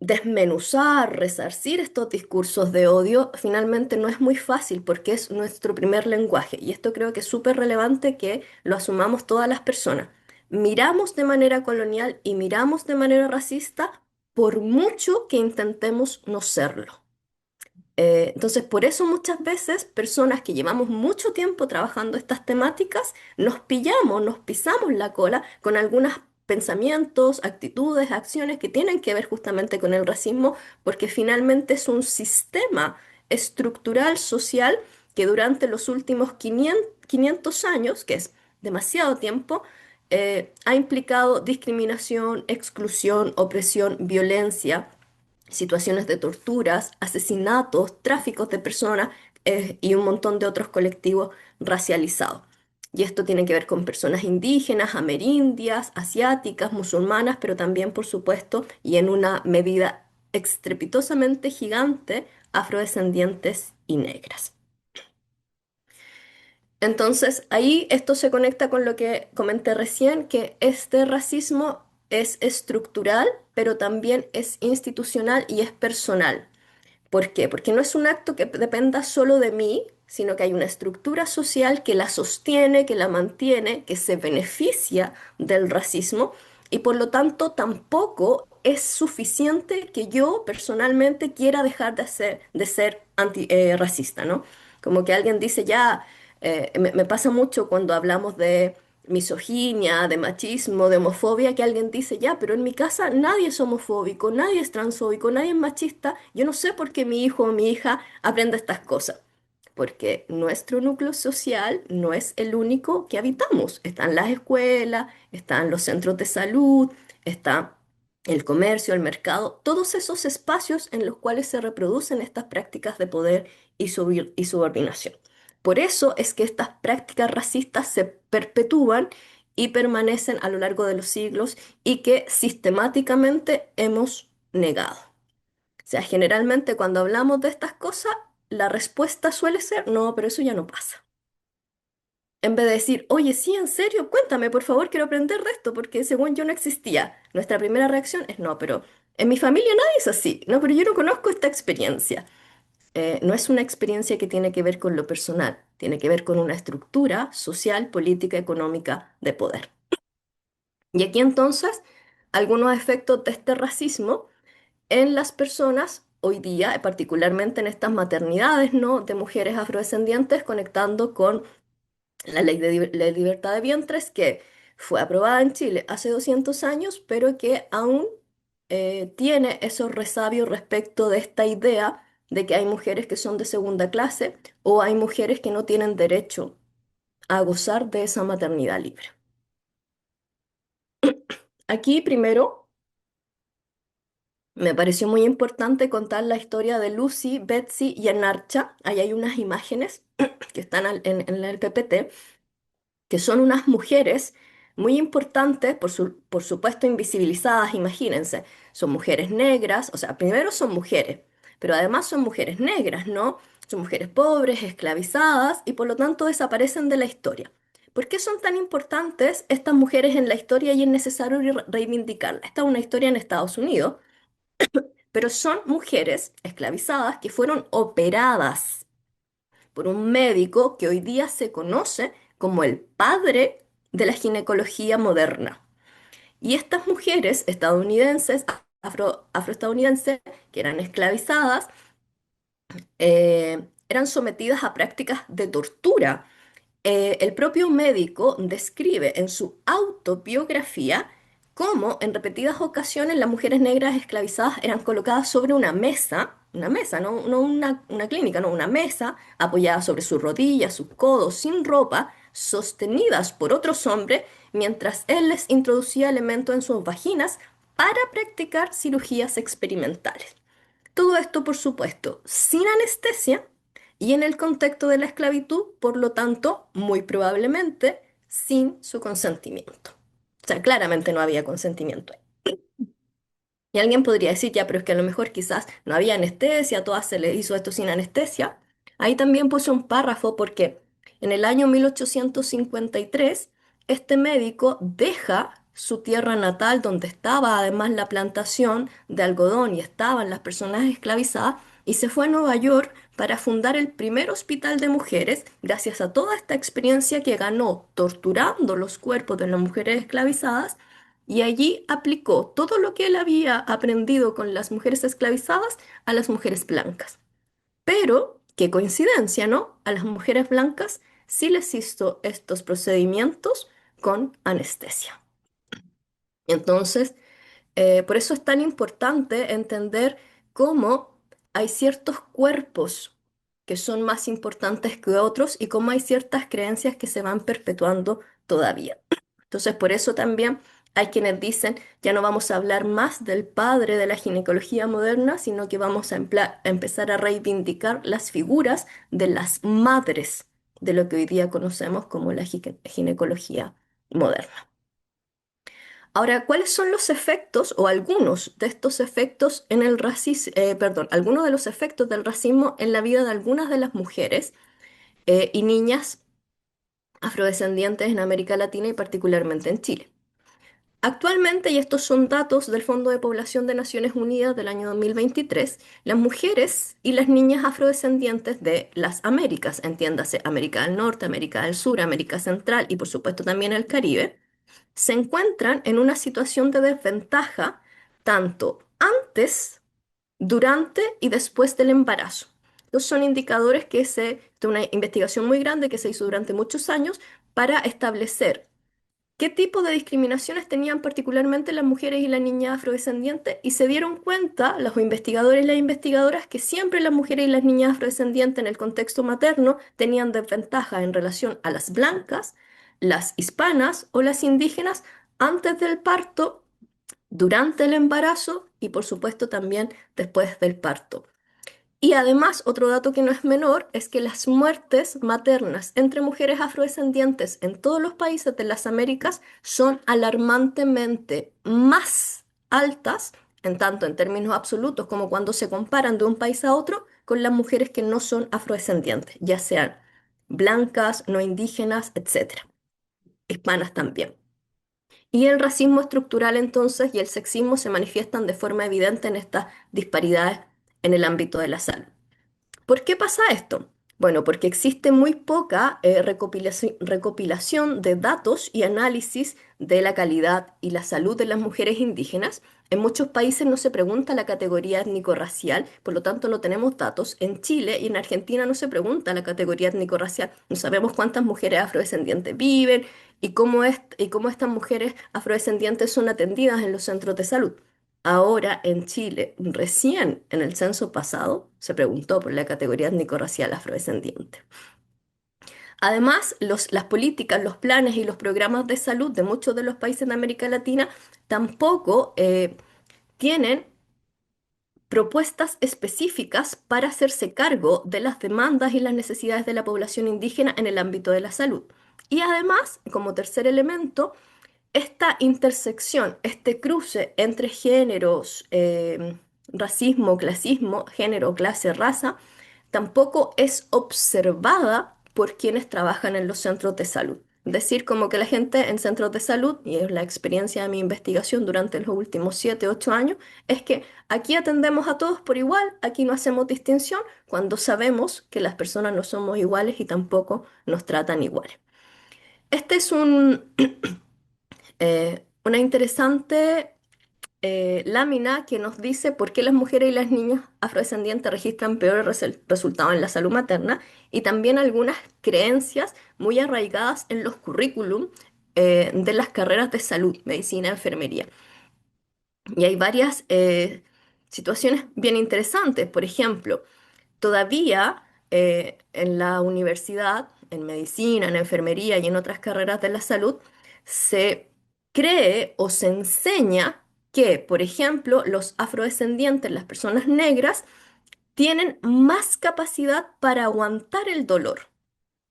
D: desmenuzar, resarcir estos discursos de odio, finalmente no es muy fácil porque es nuestro primer lenguaje. Y esto creo que es súper relevante que lo asumamos todas las personas. Miramos de manera colonial y miramos de manera racista por mucho que intentemos no serlo. Entonces, por eso muchas veces personas que llevamos mucho tiempo trabajando estas temáticas, nos pillamos, nos pisamos la cola con algunos pensamientos, actitudes, acciones que tienen que ver justamente con el racismo, porque finalmente es un sistema estructural social que durante los últimos 500 años, que es demasiado tiempo, ha implicado discriminación, exclusión, opresión, violencia, situaciones de torturas, asesinatos, tráficos de personas y un montón de otros colectivos racializados. Y esto tiene que ver con personas indígenas, amerindias, asiáticas, musulmanas, pero también, por supuesto, y en una medida estrepitosamente gigante, afrodescendientes y negras. Entonces, ahí esto se conecta con lo que comenté recién, que este racismo es estructural, pero también es institucional y es personal. ¿Por qué? Porque no es un acto que dependa solo de mí, sino que hay una estructura social que la sostiene, que la mantiene, que se beneficia del racismo y por lo tanto tampoco es suficiente que yo personalmente quiera dejar de ser racista, ¿no? Como que alguien dice ya, me pasa mucho cuando hablamos de misoginia, de machismo, de homofobia, que alguien dice, ya, pero en mi casa nadie es homofóbico, nadie es transfóbico, nadie es machista, yo no sé por qué mi hijo o mi hija aprende estas cosas, porque nuestro núcleo social no es el único que habitamos, están las escuelas, están los centros de salud, está el comercio, el mercado, todos esos espacios en los cuales se reproducen estas prácticas de poder y subordinación. Por eso es que estas prácticas racistas se perpetúan y permanecen a lo largo de los siglos y que sistemáticamente hemos negado. O sea, generalmente cuando hablamos de estas cosas, la respuesta suele ser, no, pero eso ya no pasa. En vez de decir, oye, sí, en serio, cuéntame, por favor, quiero aprender de esto, porque según yo no existía. Nuestra primera reacción es, no, pero en mi familia nadie es así. No, pero yo no conozco esta experiencia. No es una experiencia que tiene que ver con lo personal, tiene que ver con una estructura social, política, económica de poder. Y aquí entonces, algunos efectos de este racismo en las personas hoy día, particularmente en estas maternidades, ¿no? De mujeres afrodescendientes, conectando con la ley de libertad de vientres que fue aprobada en Chile hace 200 años, pero que aún tiene esos resabios respecto de esta idea de que hay mujeres que son de segunda clase o hay mujeres que no tienen derecho a gozar de esa maternidad libre. Aquí primero me pareció muy importante contar la historia de Lucy, Betsy y Anarcha. Ahí hay unas imágenes que están en el PPT que son unas mujeres muy importantes, por supuesto invisibilizadas, imagínense, son mujeres negras, o sea, primero son mujeres, pero además son mujeres negras, ¿no? Son mujeres pobres, esclavizadas y por lo tanto desaparecen de la historia. ¿Por qué son tan importantes estas mujeres en la historia y es necesario reivindicarlas? Esta es una historia en Estados Unidos, pero son mujeres esclavizadas que fueron operadas por un médico que hoy día se conoce como el padre de la ginecología moderna. Y estas mujeres estadounidenses, afroestadounidenses, que eran esclavizadas, eran sometidas a prácticas de tortura. El propio médico describe en su autobiografía cómo en repetidas ocasiones las mujeres negras esclavizadas eran colocadas sobre una mesa, no una clínica, no, una mesa apoyada sobre sus rodillas, sus codos, sin ropa, sostenidas por otros hombres, mientras él les introducía elementos en sus vaginas para practicar cirugías experimentales. Todo esto, por supuesto, sin anestesia y en el contexto de la esclavitud, por lo tanto, muy probablemente sin su consentimiento. O sea, claramente no había consentimiento. Y alguien podría decir, ya, pero es que a lo mejor quizás no había anestesia, todas se le hizo esto sin anestesia. Ahí también puse un párrafo porque en el año 1853 este médico deja su tierra natal donde estaba además la plantación de algodón y estaban las personas esclavizadas y se fue a Nueva York para fundar el primer hospital de mujeres gracias a toda esta experiencia que ganó torturando los cuerpos de las mujeres esclavizadas y allí aplicó todo lo que él había aprendido con las mujeres esclavizadas a las mujeres blancas. Pero, qué coincidencia, ¿no? A las mujeres blancas sí les hizo estos procedimientos con anestesia. Entonces, por eso es tan importante entender cómo hay ciertos cuerpos que son más importantes que otros y cómo hay ciertas creencias que se van perpetuando todavía. Entonces, por eso también hay quienes dicen, ya no vamos a hablar más del padre de la ginecología moderna, sino que vamos a empezar a reivindicar las figuras de las madres de lo que hoy día conocemos como la ginecología moderna. Ahora, ¿cuáles son los efectos o algunos de estos efectos en el racismo, perdón, algunos de los efectos del racismo en la vida de algunas de las mujeres y niñas afrodescendientes en América Latina y particularmente en Chile? Actualmente, y estos son datos del Fondo de Población de Naciones Unidas del año 2023, las mujeres y las niñas afrodescendientes de las Américas, entiéndase América del Norte, América del Sur, América Central y por supuesto también el Caribe, se encuentran en una situación de desventaja tanto antes, durante y después del embarazo. Estos son indicadores de una investigación muy grande que se hizo durante muchos años para establecer qué tipo de discriminaciones tenían particularmente las mujeres y las niñas afrodescendientes y se dieron cuenta los investigadores y las investigadoras que siempre las mujeres y las niñas afrodescendientes en el contexto materno tenían desventaja en relación a las blancas, las hispanas o las indígenas antes del parto durante el embarazo y por supuesto también después del parto. Y además, otro dato que no es menor es que las muertes maternas entre mujeres afrodescendientes en todos los países de las Américas son alarmantemente más altas, en tanto en términos absolutos como cuando se comparan de un país a otro, con las mujeres que no son afrodescendientes, ya sean blancas, no indígenas, etcétera, hispanas también. Y el racismo estructural entonces y el sexismo se manifiestan de forma evidente en estas disparidades en el ámbito de la salud. ¿Por qué pasa esto? Bueno, porque existe muy poca recopilación de datos y análisis de la calidad y la salud de las mujeres indígenas. En muchos países no se pregunta la categoría étnico-racial, por lo tanto no tenemos datos. En Chile y en Argentina no se pregunta la categoría étnico-racial. No sabemos cuántas mujeres afrodescendientes viven y cómo estas mujeres afrodescendientes son atendidas en los centros de salud. Ahora en Chile, recién en el censo pasado, se preguntó por la categoría étnico-racial afrodescendiente. Además, las políticas, los planes y los programas de salud de muchos de los países de América Latina tampoco tienen propuestas específicas para hacerse cargo de las demandas y las necesidades de la población indígena en el ámbito de la salud. Y además, como tercer elemento, esta intersección, este cruce entre géneros, racismo, clasismo, género, clase, raza, tampoco es observada por quienes trabajan en los centros de salud. Es decir, como que la gente en centros de salud, y es la experiencia de mi investigación durante los últimos 7, 8 años, es que aquí atendemos a todos por igual, aquí no hacemos distinción, cuando sabemos que las personas no somos iguales y tampoco nos tratan iguales. Este es una interesante lámina que nos dice por qué las mujeres y las niñas afrodescendientes registran peores resultados en la salud materna y también algunas creencias muy arraigadas en los currículum de las carreras de salud, medicina, enfermería. Y hay varias situaciones bien interesantes. Por ejemplo, todavía en la universidad, en medicina, en enfermería y en otras carreras de la salud, se cree o se enseña que, por ejemplo, los afrodescendientes, las personas negras, tienen más capacidad para aguantar el dolor.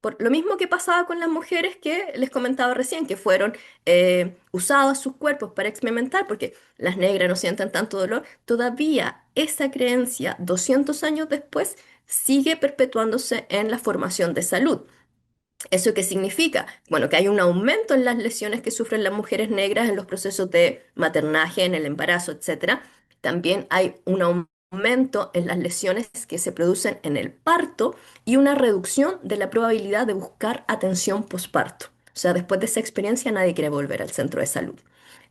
D: Por lo mismo que pasaba con las mujeres que les comentaba recién, que fueron usadas sus cuerpos para experimentar, porque las negras no sienten tanto dolor, todavía esa creencia, 200 años después, sigue perpetuándose en la formación de salud. ¿Eso qué significa? Bueno, que hay un aumento en las lesiones que sufren las mujeres negras en los procesos de maternaje, en el embarazo, etcétera. También hay un aumento en las lesiones que se producen en el parto y una reducción de la probabilidad de buscar atención posparto. O sea, después de esa experiencia nadie quiere volver al centro de salud.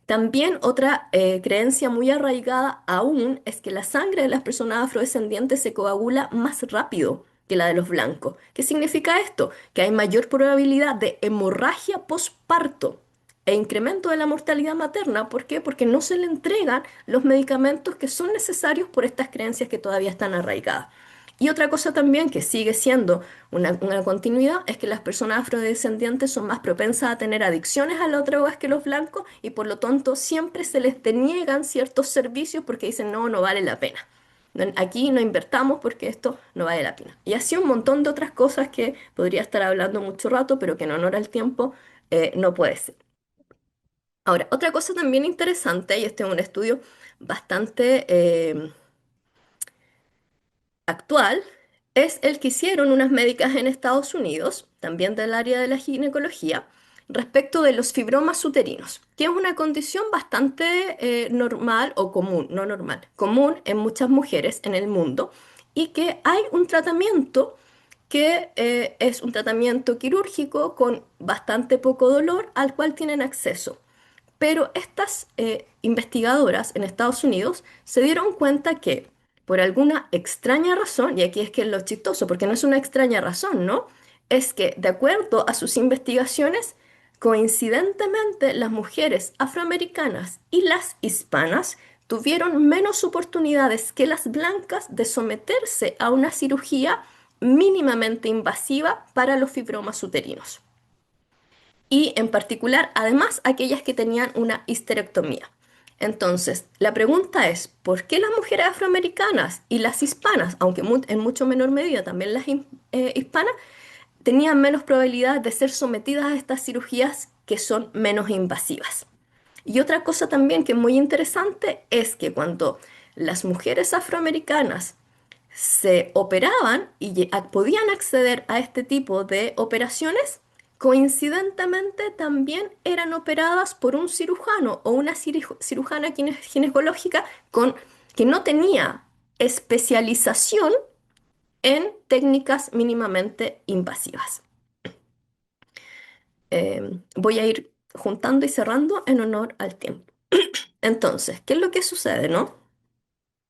D: También otra creencia muy arraigada aún es que la sangre de las personas afrodescendientes se coagula más rápido que la de los blancos. ¿Qué significa esto? Que hay mayor probabilidad de hemorragia posparto e incremento de la mortalidad materna. ¿Por qué? Porque no se le entregan los medicamentos que son necesarios por estas creencias que todavía están arraigadas. Y otra cosa también que sigue siendo una continuidad es que las personas afrodescendientes son más propensas a tener adicciones a las drogas que los blancos y por lo tanto siempre se les deniegan ciertos servicios porque dicen no, no vale la pena. Aquí no invertamos porque esto no vale la pena. Y así un montón de otras cosas que podría estar hablando mucho rato, pero que en honor al tiempo no puede ser. Ahora, otra cosa también interesante, y este es un estudio bastante actual es el que hicieron unas médicas en Estados Unidos, también del área de la ginecología, respecto de los fibromas uterinos, que es una condición bastante normal o común, no normal, común en muchas mujeres en el mundo y que hay un tratamiento que es un tratamiento quirúrgico con bastante poco dolor al cual tienen acceso. Pero estas investigadoras en Estados Unidos se dieron cuenta que por alguna extraña razón, y aquí es que es lo chistoso, porque no es una extraña razón, ¿no? Es que de acuerdo a sus investigaciones, coincidentemente las mujeres afroamericanas y las hispanas tuvieron menos oportunidades que las blancas de someterse a una cirugía mínimamente invasiva para los fibromas uterinos y en particular, además, aquellas que tenían una histerectomía. Entonces, la pregunta es, ¿por qué las mujeres afroamericanas y las hispanas, aunque en mucho menor medida también las hispanas, tenían menos probabilidad de ser sometidas a estas cirugías que son menos invasivas? Y otra cosa también que es muy interesante es que cuando las mujeres afroamericanas se operaban y podían acceder a este tipo de operaciones, coincidentemente también eran operadas por un cirujano o una cirujana ginecológica que no tenía especialización en técnicas mínimamente invasivas. Voy a ir juntando y cerrando en honor al tiempo. Entonces, ¿qué es lo que sucede, no?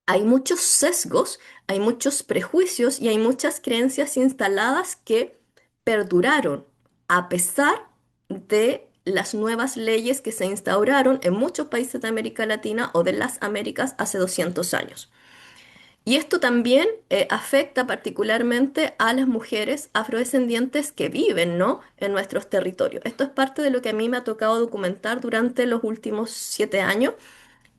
D: Hay muchos sesgos, hay muchos prejuicios y hay muchas creencias instaladas que perduraron a pesar de las nuevas leyes que se instauraron en muchos países de América Latina o de las Américas hace 200 años. Y esto también afecta particularmente a las mujeres afrodescendientes que viven, ¿no?, en nuestros territorios. Esto es parte de lo que a mí me ha tocado documentar durante los últimos 7 años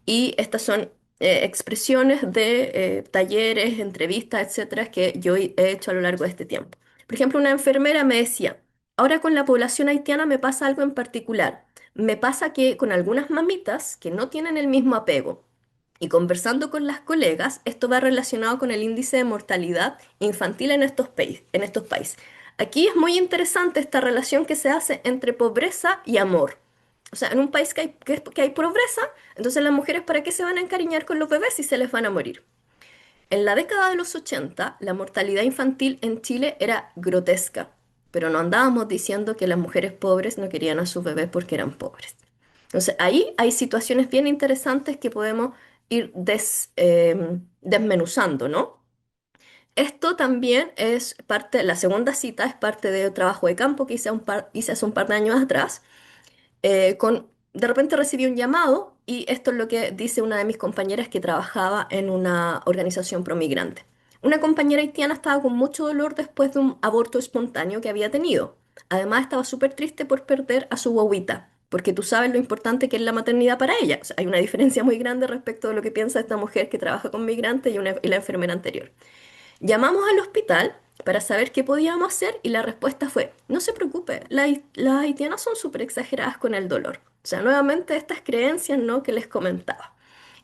D: y estas son expresiones de talleres, entrevistas, etcétera, que yo he hecho a lo largo de este tiempo. Por ejemplo, una enfermera me decía, ahora con la población haitiana me pasa algo en particular. Me pasa que con algunas mamitas que no tienen el mismo apego y conversando con las colegas, esto va relacionado con el índice de mortalidad infantil en estos países. Aquí es muy interesante esta relación que se hace entre pobreza y amor. O sea, en un país que hay pobreza, entonces las mujeres, ¿para qué se van a encariñar con los bebés si se les van a morir? En la década de los 80, la mortalidad infantil en Chile era grotesca, pero no andábamos diciendo que las mujeres pobres no querían a sus bebés porque eran pobres. Entonces, ahí hay situaciones bien interesantes que podemos ir desmenuzando, ¿no? Esto también es parte, la segunda cita es parte de trabajo de campo que hice hace un par de años atrás, de repente recibí un llamado y esto es lo que dice una de mis compañeras que trabajaba en una organización promigrante. Una compañera haitiana estaba con mucho dolor después de un aborto espontáneo que había tenido. Además estaba súper triste por perder a su guaguita, porque tú sabes lo importante que es la maternidad para ella. O sea, hay una diferencia muy grande respecto de lo que piensa esta mujer que trabaja con migrantes y la enfermera anterior. Llamamos al hospital para saber qué podíamos hacer y la respuesta fue, no se preocupe, las haitianas son súper exageradas con el dolor. O sea, nuevamente estas creencias, ¿no?, que les comentaba.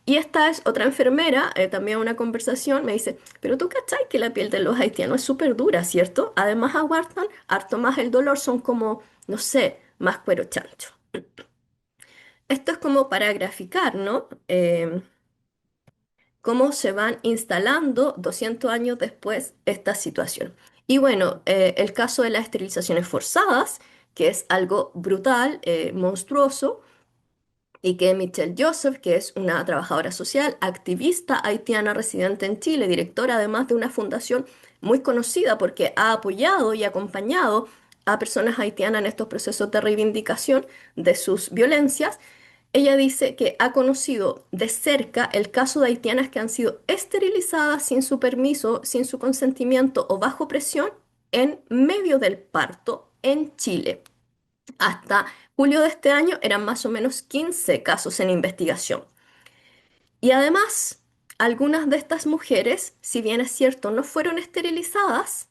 D: Y esta es otra enfermera, también una conversación, me dice, pero tú cachai que la piel de los haitianos es súper dura, ¿cierto? Además aguantan harto más el dolor, son como, no sé, más cuero chancho. Esto es como para graficar, ¿no? Cómo se van instalando 200 años después esta situación. Y bueno, el caso de las esterilizaciones forzadas, que es algo brutal, monstruoso, y que Michelle Joseph, que es una trabajadora social, activista haitiana residente en Chile, directora además de una fundación muy conocida porque ha apoyado y acompañado a personas haitianas en estos procesos de reivindicación de sus violencias. Ella dice que ha conocido de cerca el caso de haitianas que han sido esterilizadas sin su permiso, sin su consentimiento o bajo presión en medio del parto en Chile. Hasta julio de este año eran más o menos 15 casos en investigación. Y además, algunas de estas mujeres, si bien es cierto, no fueron esterilizadas,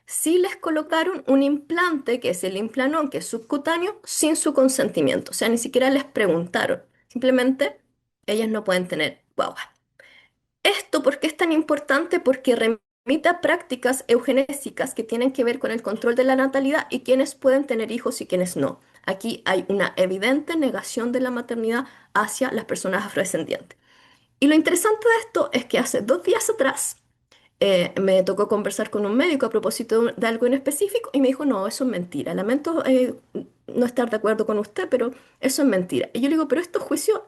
D: sí les colocaron un implante, que es el Implanon, que es subcutáneo, sin su consentimiento. O sea, ni siquiera les preguntaron. Simplemente, ellas no pueden tener guagua. Esto, ¿por qué es tan importante? Porque remite a prácticas eugenésicas que tienen que ver con el control de la natalidad y quiénes pueden tener hijos y quiénes no. Aquí hay una evidente negación de la maternidad hacia las personas afrodescendientes. Y lo interesante de esto es que hace 2 días atrás me tocó conversar con un médico a propósito de algo en específico y me dijo, no, eso es mentira. Lamento no estar de acuerdo con usted, pero eso es mentira. Y yo le digo, pero estos juicios,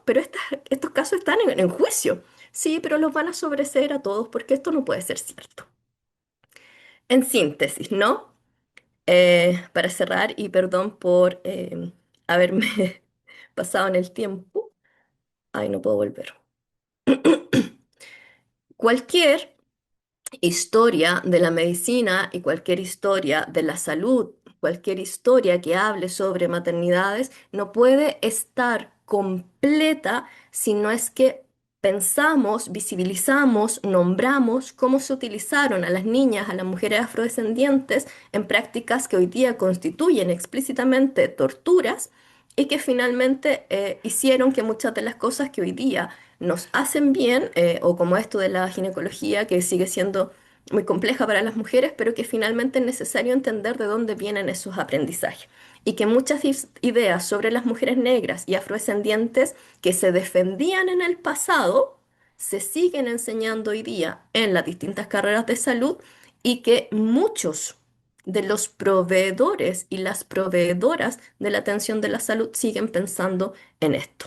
D: estos casos están en juicio. Sí, pero los van a sobreseer a todos porque esto no puede ser cierto. En síntesis, ¿no? Para cerrar, y perdón por haberme pasado en el tiempo. Ay, no puedo volver. Cualquier historia de la medicina y cualquier historia de la salud, cualquier historia que hable sobre maternidades, no puede estar completa si no es que pensamos, visibilizamos, nombramos cómo se utilizaron a las niñas, a las mujeres afrodescendientes en prácticas que hoy día constituyen explícitamente torturas y que finalmente hicieron que muchas de las cosas que hoy día nos hacen bien, o como esto de la ginecología, que sigue siendo muy compleja para las mujeres, pero que finalmente es necesario entender de dónde vienen esos aprendizajes. Y que muchas ideas sobre las mujeres negras y afrodescendientes que se defendían en el pasado se siguen enseñando hoy día en las distintas carreras de salud y que muchos de los proveedores y las proveedoras de la atención de la salud siguen pensando en esto.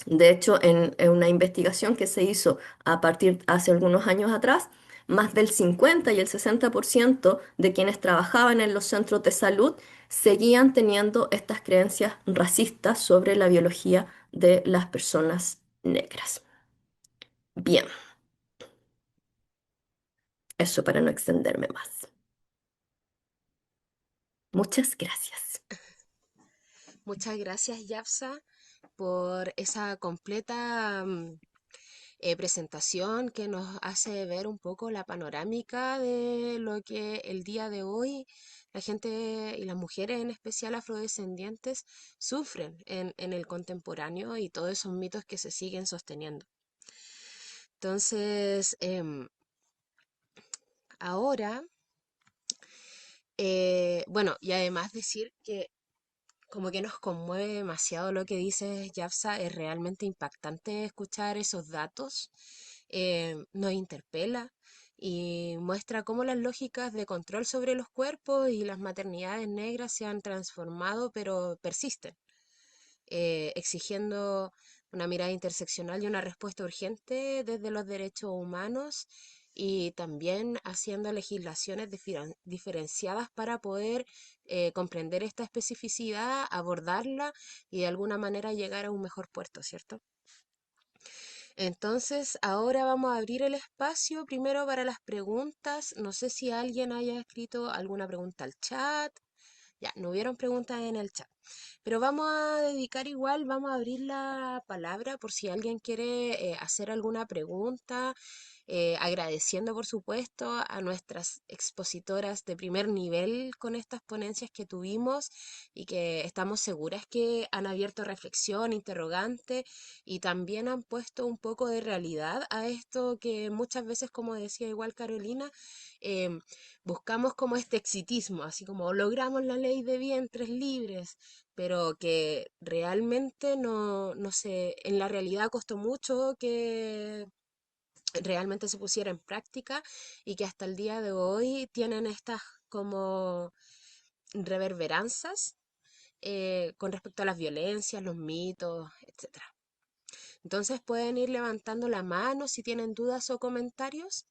D: De hecho, en una investigación que se hizo a partir hace algunos años atrás, más del 50 y el 60% de quienes trabajaban en los centros de salud seguían teniendo estas creencias racistas sobre la biología de las personas negras. Bien, eso para no extenderme más. Muchas gracias.
A: Muchas gracias, Yapsa, por esa completa presentación que nos hace ver un poco la panorámica de lo que el día de hoy la gente y las mujeres en especial afrodescendientes sufren en el contemporáneo y todos esos mitos que se siguen sosteniendo. Entonces, ahora, bueno, y además decir que como que nos conmueve demasiado lo que dice Yafsa, es realmente impactante escuchar esos datos, nos interpela y muestra cómo las lógicas de control sobre los cuerpos y las maternidades negras se han transformado, pero persisten, exigiendo una mirada interseccional y una respuesta urgente desde los derechos humanos y también haciendo legislaciones diferenciadas para poder comprender esta especificidad, abordarla y de alguna manera llegar a un mejor puerto, ¿cierto? Entonces, ahora vamos a abrir el espacio primero para las preguntas. No sé si alguien haya escrito alguna pregunta al chat. Ya, no hubieron preguntas en el chat. Pero vamos a dedicar igual, vamos a abrir la palabra por si alguien quiere hacer alguna pregunta, agradeciendo por supuesto a nuestras expositoras de primer nivel con estas ponencias que tuvimos y que estamos seguras que han abierto reflexión, interrogante y también han puesto un poco de realidad a esto que muchas veces, como decía igual Carolina, em, buscamos como este exitismo, así como logramos la ley de vientres libres, pero que realmente no sé, en la realidad costó mucho que realmente se pusiera en práctica y que hasta el día de hoy tienen estas como reverberanzas con respecto a las violencias, los mitos, etcétera. Entonces pueden ir levantando la mano si tienen dudas o comentarios.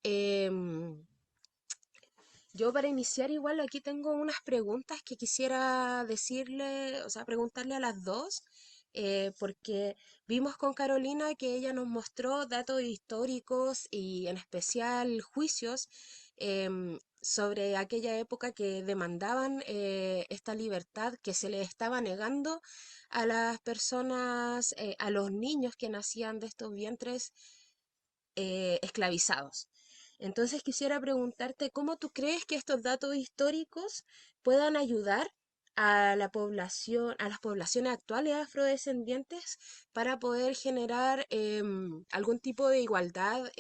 A: Em, yo para iniciar igual aquí tengo unas preguntas que quisiera decirle, o sea, preguntarle a las dos, porque vimos con Carolina que ella nos mostró datos históricos y en especial juicios sobre aquella época que demandaban esta libertad que se le estaba negando a las personas, a los niños que nacían de estos vientres esclavizados. Entonces quisiera preguntarte, ¿cómo tú crees que estos datos históricos puedan ayudar a la población, a las poblaciones actuales afrodescendientes para poder generar algún tipo de igualdad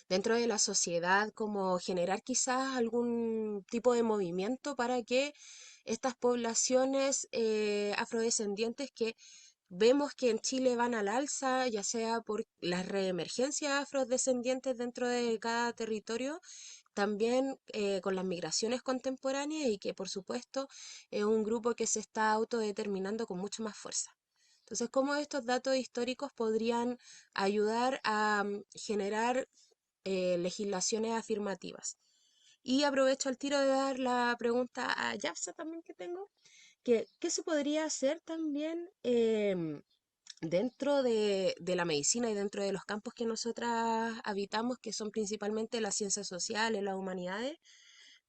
A: dentro de la sociedad, como generar quizás algún tipo de movimiento para que estas poblaciones afrodescendientes que vemos que en Chile van al alza, ya sea por las reemergencias afrodescendientes dentro de cada territorio, también con las migraciones contemporáneas y que por supuesto es un grupo que se está autodeterminando con mucho más fuerza. Entonces, ¿cómo estos datos históricos podrían ayudar a generar legislaciones afirmativas? Y aprovecho al tiro de dar la pregunta a Yapsa también que tengo, que ¿qué se podría hacer también dentro de la medicina y dentro de los campos que nosotras habitamos, que son principalmente las ciencias sociales, las humanidades,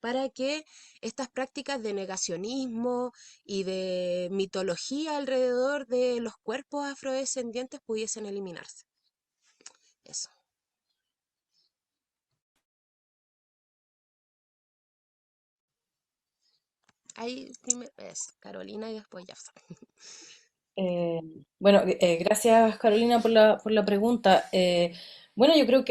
A: para que estas prácticas de negacionismo y de mitología alrededor de los cuerpos afrodescendientes pudiesen eliminarse. Eso. Ahí es Carolina y después Yafsa.
C: Eh, bueno, gracias Carolina por la pregunta. Bueno, yo creo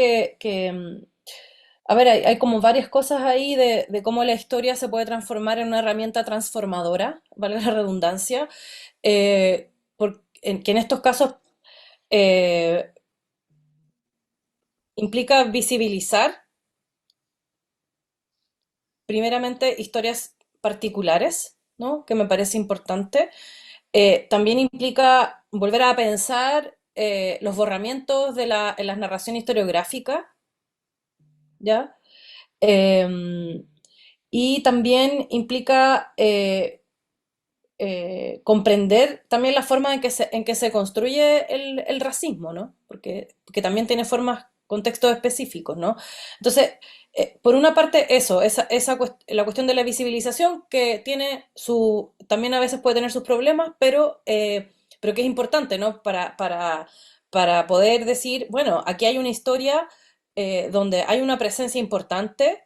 C: a ver, hay como varias cosas ahí de cómo la historia se puede transformar en una herramienta transformadora, valga la redundancia, que en estos casos eh, implica visibilizar primeramente historias particulares, ¿no? Que me parece importante. También implica volver a pensar los borramientos en las narraciones historiográficas, ¿ya? Eh, y también implica comprender también la forma en que se construye el racismo, ¿no? Porque también tiene formas, contextos específicos, ¿no? Entonces, por una parte, la cuestión de la visibilización, que también a veces puede tener sus problemas, pero que es importante, ¿no? Para poder decir, bueno, aquí hay una historia donde hay una presencia importante,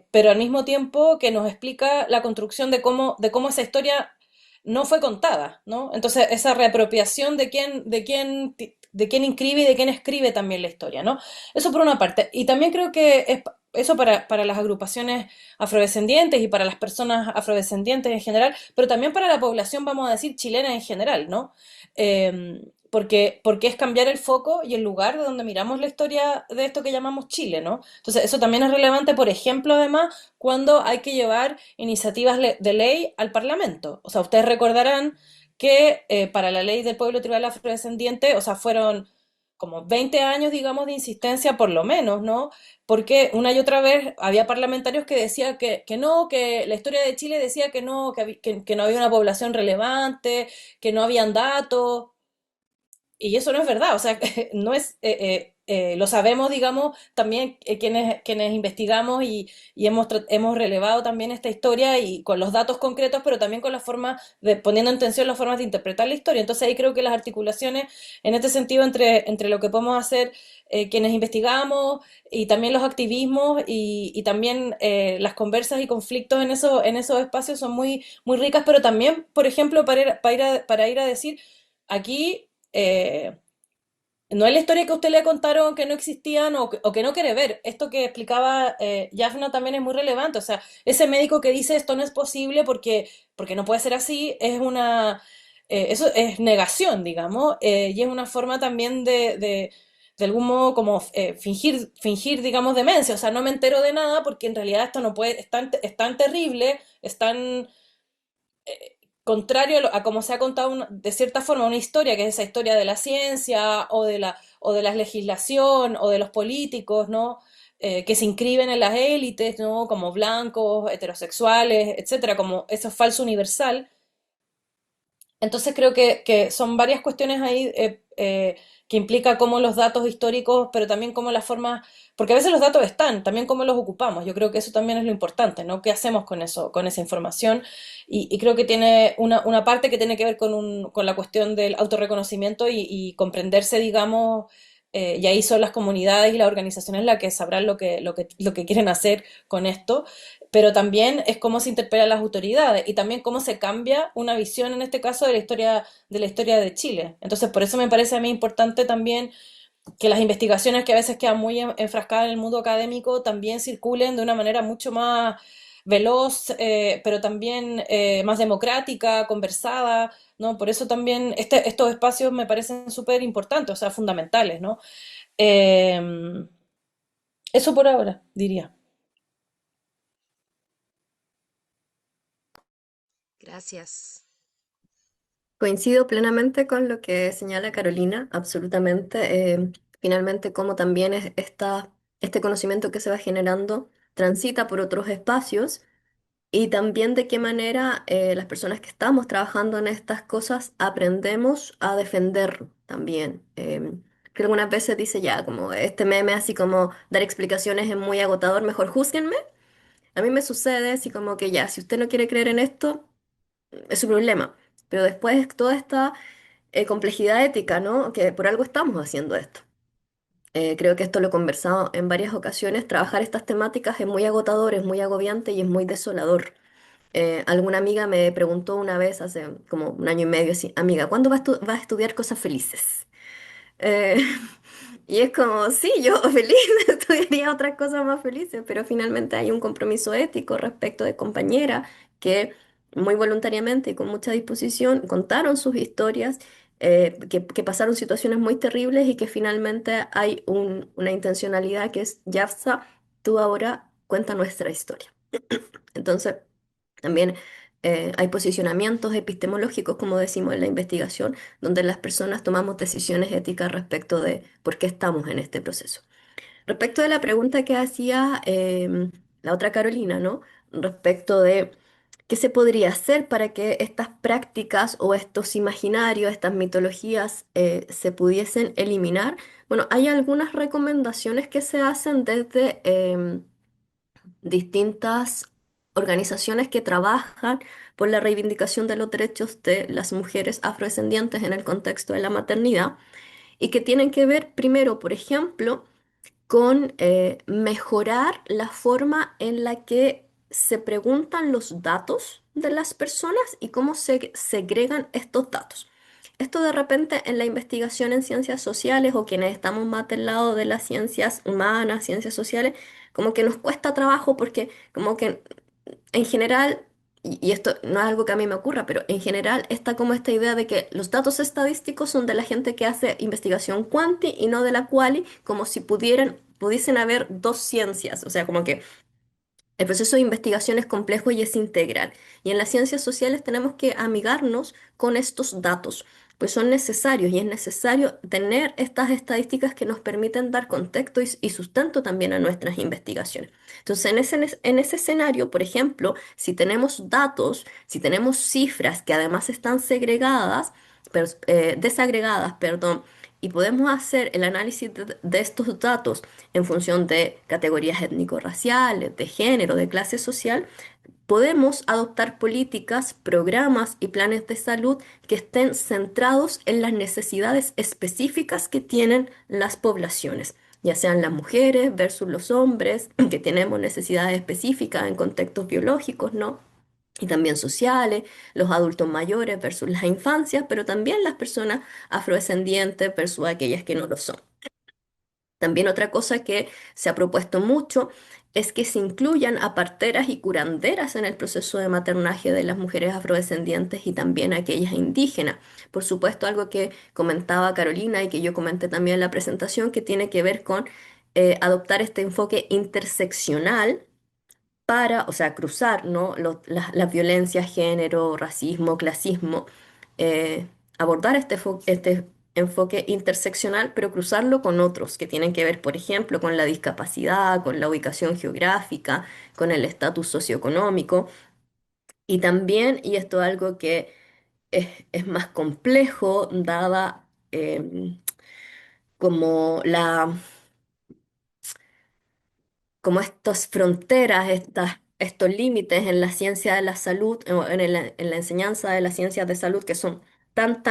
C: pero al mismo tiempo que nos explica la construcción de cómo esa historia no fue contada, ¿no? Entonces, esa reapropiación de quién inscribe y de quién escribe también la historia, ¿no? Eso por una parte. Y también creo que eso para las agrupaciones afrodescendientes y para las personas afrodescendientes en general, pero también para la población, vamos a decir, chilena en general, ¿no? Porque es cambiar el foco y el lugar de donde miramos la historia de esto que llamamos Chile, ¿no? Entonces, eso también es relevante, por ejemplo, además, cuando hay que llevar iniciativas de ley al Parlamento. O sea, ustedes recordarán que para la ley del pueblo tribal afrodescendiente, o sea, fueron como 20 años, digamos, de insistencia por lo menos, ¿no? Porque una y otra vez había parlamentarios que decían que no, que la historia de Chile decía que no, que no había una población relevante, que no habían datos, y eso no es verdad, o sea, no es, lo sabemos, digamos, también quienes investigamos y hemos relevado también esta historia y con los datos concretos, pero también con la forma poniendo en tensión las formas de interpretar la historia. Entonces ahí creo que las articulaciones en este sentido entre lo que podemos hacer quienes investigamos y también los activismos y también las conversas y conflictos en esos espacios son muy, muy ricas, pero también, por ejemplo, para ir a decir, aquí no es la historia que a usted le contaron que no existían o que no quiere ver. Esto que explicaba Yafna también es muy relevante. O sea, ese médico que dice esto no es posible porque no puede ser así, eso es negación, digamos, y es una forma también de algún modo como fingir, digamos, demencia. O sea, no me entero de nada porque en realidad esto no puede, es tan terrible, es tan contrario a cómo se ha contado de cierta forma una historia, que es esa historia de la ciencia o de la legislación o de los políticos, ¿no? Que se inscriben en las élites, ¿no? Como blancos, heterosexuales, etcétera, como eso es falso universal. Entonces creo que son varias cuestiones ahí que implica cómo los datos históricos, pero también cómo las formas, porque a veces los datos están, también cómo los ocupamos. Yo creo que eso también es lo importante, ¿no? ¿Qué hacemos con eso, con esa información? Y creo que tiene una parte que tiene que ver con la cuestión del autorreconocimiento y comprenderse, digamos, y ahí son las comunidades y las organizaciones las que sabrán lo que quieren hacer con esto, pero también es cómo se interpelan las autoridades y también cómo se cambia una visión, en este caso, de la historia de Chile. Entonces, por eso me parece a mí importante también que las investigaciones que a veces quedan muy enfrascadas en el mundo académico también circulen de una manera mucho más veloz, pero también más democrática, conversada, ¿no? Por eso también estos espacios me parecen súper importantes, o sea, fundamentales, ¿no? Eh, Eso por ahora, diría.
A: Gracias.
D: Coincido plenamente con lo que señala Carolina, absolutamente. Finalmente, como también este conocimiento que se va generando transita por otros espacios y también de qué manera las personas que estamos trabajando en estas cosas aprendemos a defenderlo también. Que algunas veces dice ya, como este meme así como dar explicaciones es muy agotador, mejor júzguenme. A mí me sucede así como que ya, si usted no quiere creer en esto, es su problema. Pero después toda esta complejidad ética, ¿no? Que por algo estamos haciendo esto. Creo que esto lo he conversado en varias ocasiones. Trabajar estas temáticas es muy agotador, es muy agobiante y es muy desolador. Alguna amiga me preguntó una vez, hace como un año y medio, así, amiga, ¿cuándo vas a estudiar cosas felices? Eh, y es como, sí, yo feliz estudiaría otras cosas más felices, pero finalmente hay un compromiso ético respecto de compañeras que muy voluntariamente y con mucha disposición contaron sus historias, que pasaron situaciones muy terribles y que finalmente hay una intencionalidad que es, Yafsa, tú ahora cuenta nuestra historia. Entonces, también hay posicionamientos epistemológicos, como decimos en la investigación, donde las personas tomamos decisiones éticas respecto de por qué estamos en este proceso. Respecto de la pregunta que hacía la otra Carolina, ¿no? Respecto de qué se podría hacer para que estas prácticas o estos imaginarios, estas mitologías se pudiesen eliminar. Bueno, hay algunas recomendaciones que se hacen desde distintas organizaciones que trabajan por la reivindicación de los derechos de las mujeres afrodescendientes en el contexto de la maternidad y que tienen que ver primero, por ejemplo, con mejorar la forma en la que se preguntan los datos de las personas y cómo se segregan estos datos. Esto de repente en la investigación en ciencias sociales o quienes estamos más del lado de las ciencias humanas, ciencias sociales, como que nos cuesta trabajo porque como que en general, y esto no es algo que a mí me ocurra, pero en general está como esta idea de que los datos estadísticos son de la gente que hace investigación cuanti y no de la quali, como si pudiesen haber dos ciencias, o sea, como que el proceso de investigación es complejo y es integral. Y en las ciencias sociales tenemos que amigarnos con estos datos, pues son necesarios y es necesario tener estas estadísticas que nos permiten dar contexto y sustento también a nuestras investigaciones. Entonces, en ese escenario, por ejemplo, si tenemos datos, si tenemos cifras que además están desagregadas, perdón, y podemos hacer el análisis de estos datos en función de categorías étnico-raciales, de género, de clase social, podemos adoptar políticas, programas y planes de salud que estén centrados en las necesidades específicas que tienen las poblaciones, ya sean las mujeres versus los hombres, que tenemos necesidades específicas en contextos biológicos, ¿no? Y también sociales, los adultos mayores versus las infancias, pero también las personas afrodescendientes versus aquellas que no lo son. También otra cosa que se ha propuesto mucho es que se incluyan a parteras y curanderas en el proceso de maternaje de las mujeres afrodescendientes y también aquellas indígenas. Por supuesto, algo que comentaba Carolina y que yo comenté también en la presentación, que tiene que ver con adoptar este enfoque interseccional para, o sea, cruzar, ¿no? Las violencias, género, racismo, clasismo, abordar este enfoque interseccional, pero cruzarlo con otros que tienen que ver, por ejemplo, con la discapacidad, con la ubicación geográfica, con el estatus socioeconómico. Y también, y esto es algo que es más complejo, dada como como estas fronteras, estos límites en la ciencia de la salud, o en la enseñanza de las ciencias de salud que son tan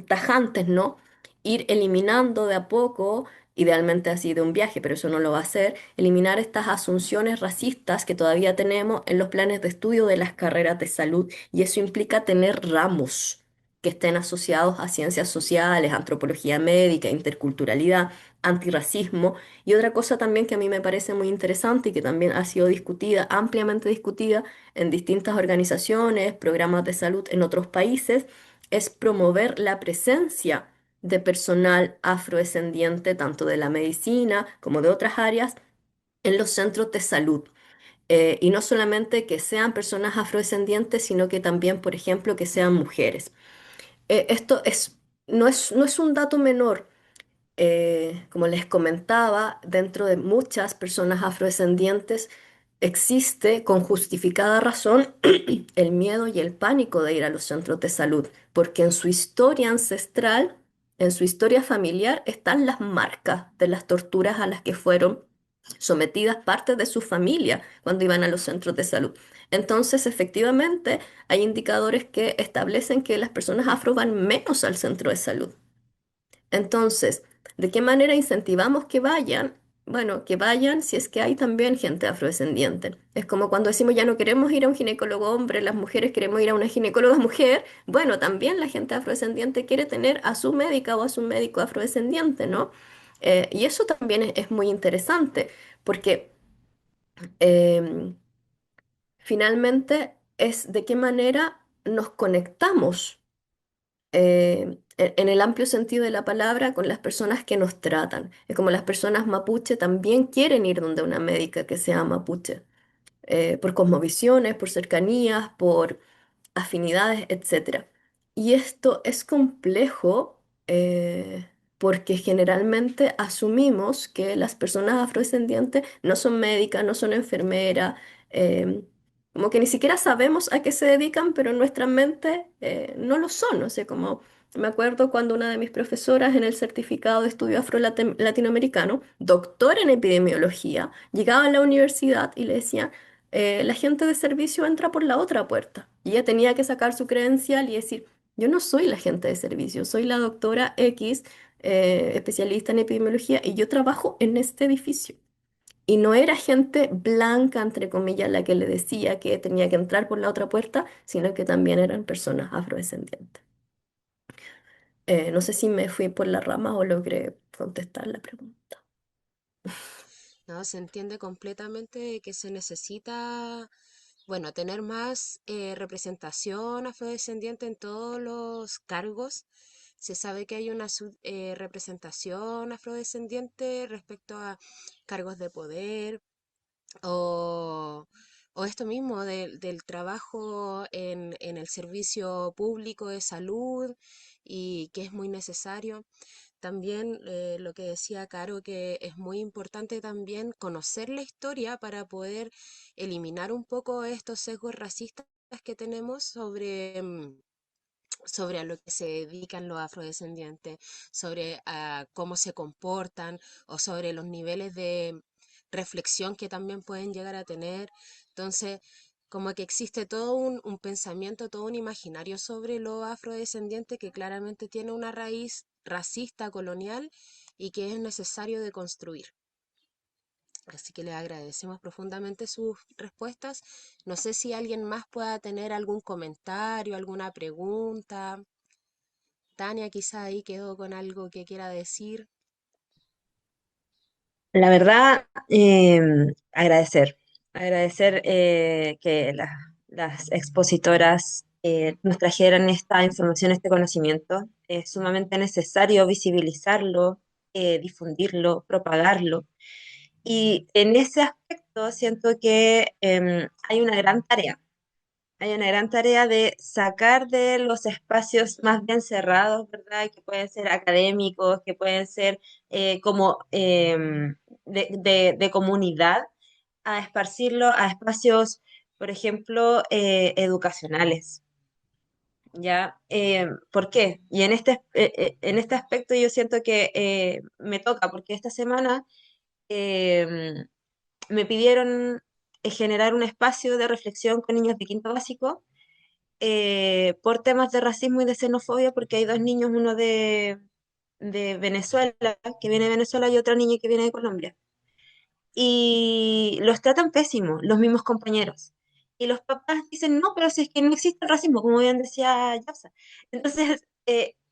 D: tajantes, ¿no? Ir eliminando de a poco, idealmente así de un viaje, pero eso no lo va a hacer, eliminar estas asunciones racistas que todavía tenemos en los planes de estudio de las carreras de salud, y eso implica tener ramos que estén asociados a ciencias sociales, antropología médica, interculturalidad, antirracismo. Y otra cosa también que a mí me parece muy interesante y que también ha sido discutida, ampliamente discutida en distintas organizaciones, programas de salud en otros países, es promover la presencia de personal afrodescendiente, tanto de la medicina como de otras áreas, en los centros de salud. Y no solamente que sean personas afrodescendientes, sino que también, por ejemplo, que sean mujeres. Esto no es un dato menor. Como les comentaba, dentro de muchas personas afrodescendientes existe con justificada razón el miedo y el pánico de ir a los centros de salud, porque en su historia ancestral, en su historia familiar, están las marcas de las torturas a las que fueron sometidas parte de su familia cuando iban a los centros de salud. Entonces, efectivamente, hay indicadores que establecen que las personas afro van menos al centro de salud. Entonces, ¿de qué manera incentivamos que vayan? Bueno, que vayan si es que hay también gente afrodescendiente. Es como cuando decimos ya no queremos ir a un ginecólogo hombre, las mujeres queremos ir a una ginecóloga mujer. Bueno, también la gente afrodescendiente quiere tener a su médica o a su médico afrodescendiente, ¿no? Y eso también es muy interesante porque em, finalmente es de qué manera nos conectamos en el amplio sentido de la palabra, con las personas que nos tratan. Es como las personas mapuche también quieren ir donde una médica que sea mapuche, por cosmovisiones, por cercanías, por afinidades, etcétera. Y esto es complejo porque generalmente asumimos que las personas afrodescendientes no son médicas, no son enfermeras, eh, como que ni siquiera sabemos a qué se dedican, pero en nuestra mente no lo son. O sea, como me acuerdo cuando una de mis profesoras en el certificado de estudio afro-latinoamericano, doctora en epidemiología, llegaba a la universidad y le decía, la gente de servicio entra por la otra puerta. Y ella tenía que sacar su credencial y decir, yo no soy la gente de servicio, soy la doctora X, especialista en epidemiología, y yo trabajo en este edificio. Y no era gente blanca, entre comillas, la que le decía que tenía que entrar por la otra puerta, sino que también eran personas afrodescendientes. No sé si me fui por la rama o logré contestar la pregunta.
A: ¿No? Se entiende completamente que se necesita, bueno, tener más representación afrodescendiente en todos los cargos. Se sabe que hay una representación afrodescendiente respecto a cargos de poder o, o esto mismo del trabajo en el servicio público de salud y que es muy necesario. También lo que decía Caro, que es muy importante también conocer la historia para poder eliminar un poco estos sesgos racistas que tenemos sobre a lo que se dedican los afrodescendientes, sobre cómo se comportan o sobre los niveles de reflexión que también pueden llegar a tener. Entonces, como que existe todo un pensamiento, todo un imaginario sobre los afrodescendientes que claramente tiene una raíz racista, colonial y que es necesario de construir. Así que le agradecemos profundamente sus respuestas. No sé si alguien más pueda tener algún comentario, alguna pregunta. Tania quizá ahí quedó con algo que quiera decir.
E: La verdad, agradecer que las expositoras nos trajeran esta información, este conocimiento. Es sumamente necesario visibilizarlo, difundirlo, propagarlo. Y en ese aspecto siento que hay una gran tarea. Hay una gran tarea de sacar de los espacios más bien cerrados, ¿verdad? Que pueden ser académicos, que pueden ser como de comunidad, a esparcirlo a espacios, por ejemplo, educacionales. ¿Ya? ¿Por qué? Y en este aspecto yo siento que me toca, porque esta semana em, me pidieron generar un espacio de reflexión con niños de quinto básico por temas de racismo y de xenofobia, porque hay dos niños, uno de Venezuela, que viene de Venezuela, y otra niña que viene de Colombia. Y los tratan pésimo, los mismos compañeros. Y los papás dicen, no, pero si es que no existe el racismo, como bien decía Yasa. Entonces,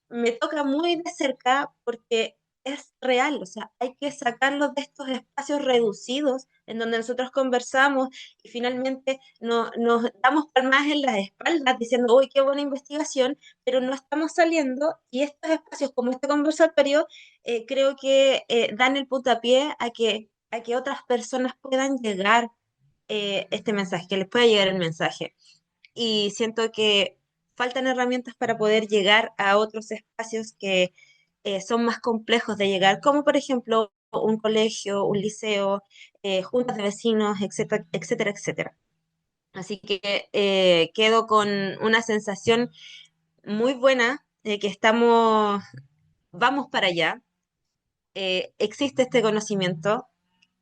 E: me toca muy de cerca porque es real, o sea, hay que sacarlos de estos espacios reducidos en donde nosotros conversamos y finalmente nos damos palmas en las espaldas diciendo, uy, qué buena investigación, pero no estamos saliendo y estos espacios como este conversatorio creo que dan el puntapié a que otras personas puedan llegar este mensaje, que les pueda llegar el mensaje. Y siento que faltan herramientas para poder llegar a otros espacios que son más complejos de llegar, como por ejemplo un colegio, un liceo, juntas de vecinos, etcétera, etcétera, etcétera. Así que quedo con una sensación muy buena de que vamos para allá, existe este conocimiento,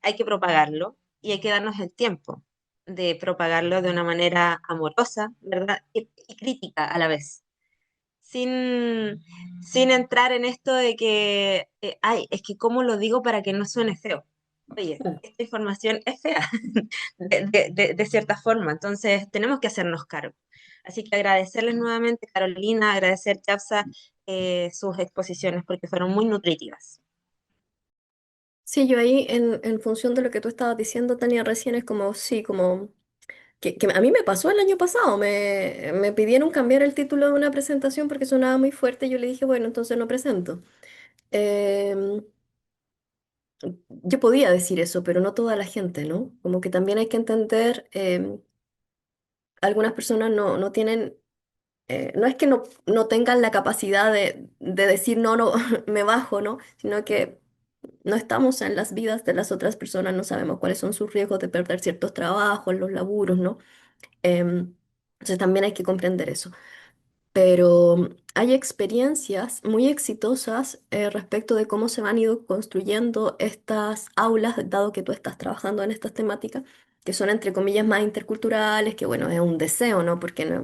E: hay que propagarlo y hay que darnos el tiempo de propagarlo de una manera amorosa, ¿verdad? Y crítica a la vez, sin entrar en esto de que, ay, es que cómo lo digo para que no suene feo. Oye, esta información es fea de cierta forma, entonces tenemos que hacernos cargo. Así que agradecerles nuevamente, Carolina, agradecer, Yapsa, sus exposiciones porque fueron muy nutritivas.
D: Sí, yo ahí en función de lo que tú estabas diciendo, Tania, recién es como, sí, como que a mí me pasó el año pasado, me pidieron cambiar el título de una presentación porque sonaba muy fuerte y yo le dije, bueno, entonces no presento. Em, yo podía decir eso, pero no toda la gente, ¿no? Como que también hay que entender, algunas personas no tienen, no es que no tengan la capacidad de decir, no, no, me bajo, ¿no? Sino que no estamos en las vidas de las otras personas, no sabemos cuáles son sus riesgos de perder ciertos trabajos, los laburos, ¿no? Entonces también hay que comprender eso. Pero hay experiencias muy exitosas respecto de cómo se van ido construyendo estas aulas, dado que tú estás trabajando en estas temáticas, que son entre comillas más interculturales, que bueno, es un deseo, ¿no? Porque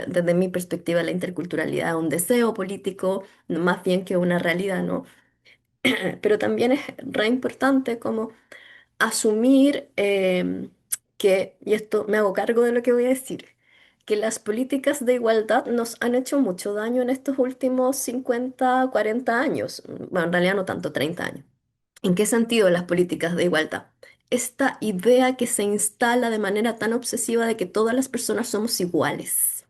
D: desde mi perspectiva la interculturalidad es un deseo político, más bien que una realidad, ¿no? Pero también es re importante como asumir que, y esto me hago cargo de lo que voy a decir, que las políticas de igualdad nos han hecho mucho daño en estos últimos 50 40 años. Bueno, en realidad no tanto, 30 años. ¿En qué sentido las políticas de igualdad? Esta idea que se instala de manera tan obsesiva de que todas las personas somos iguales.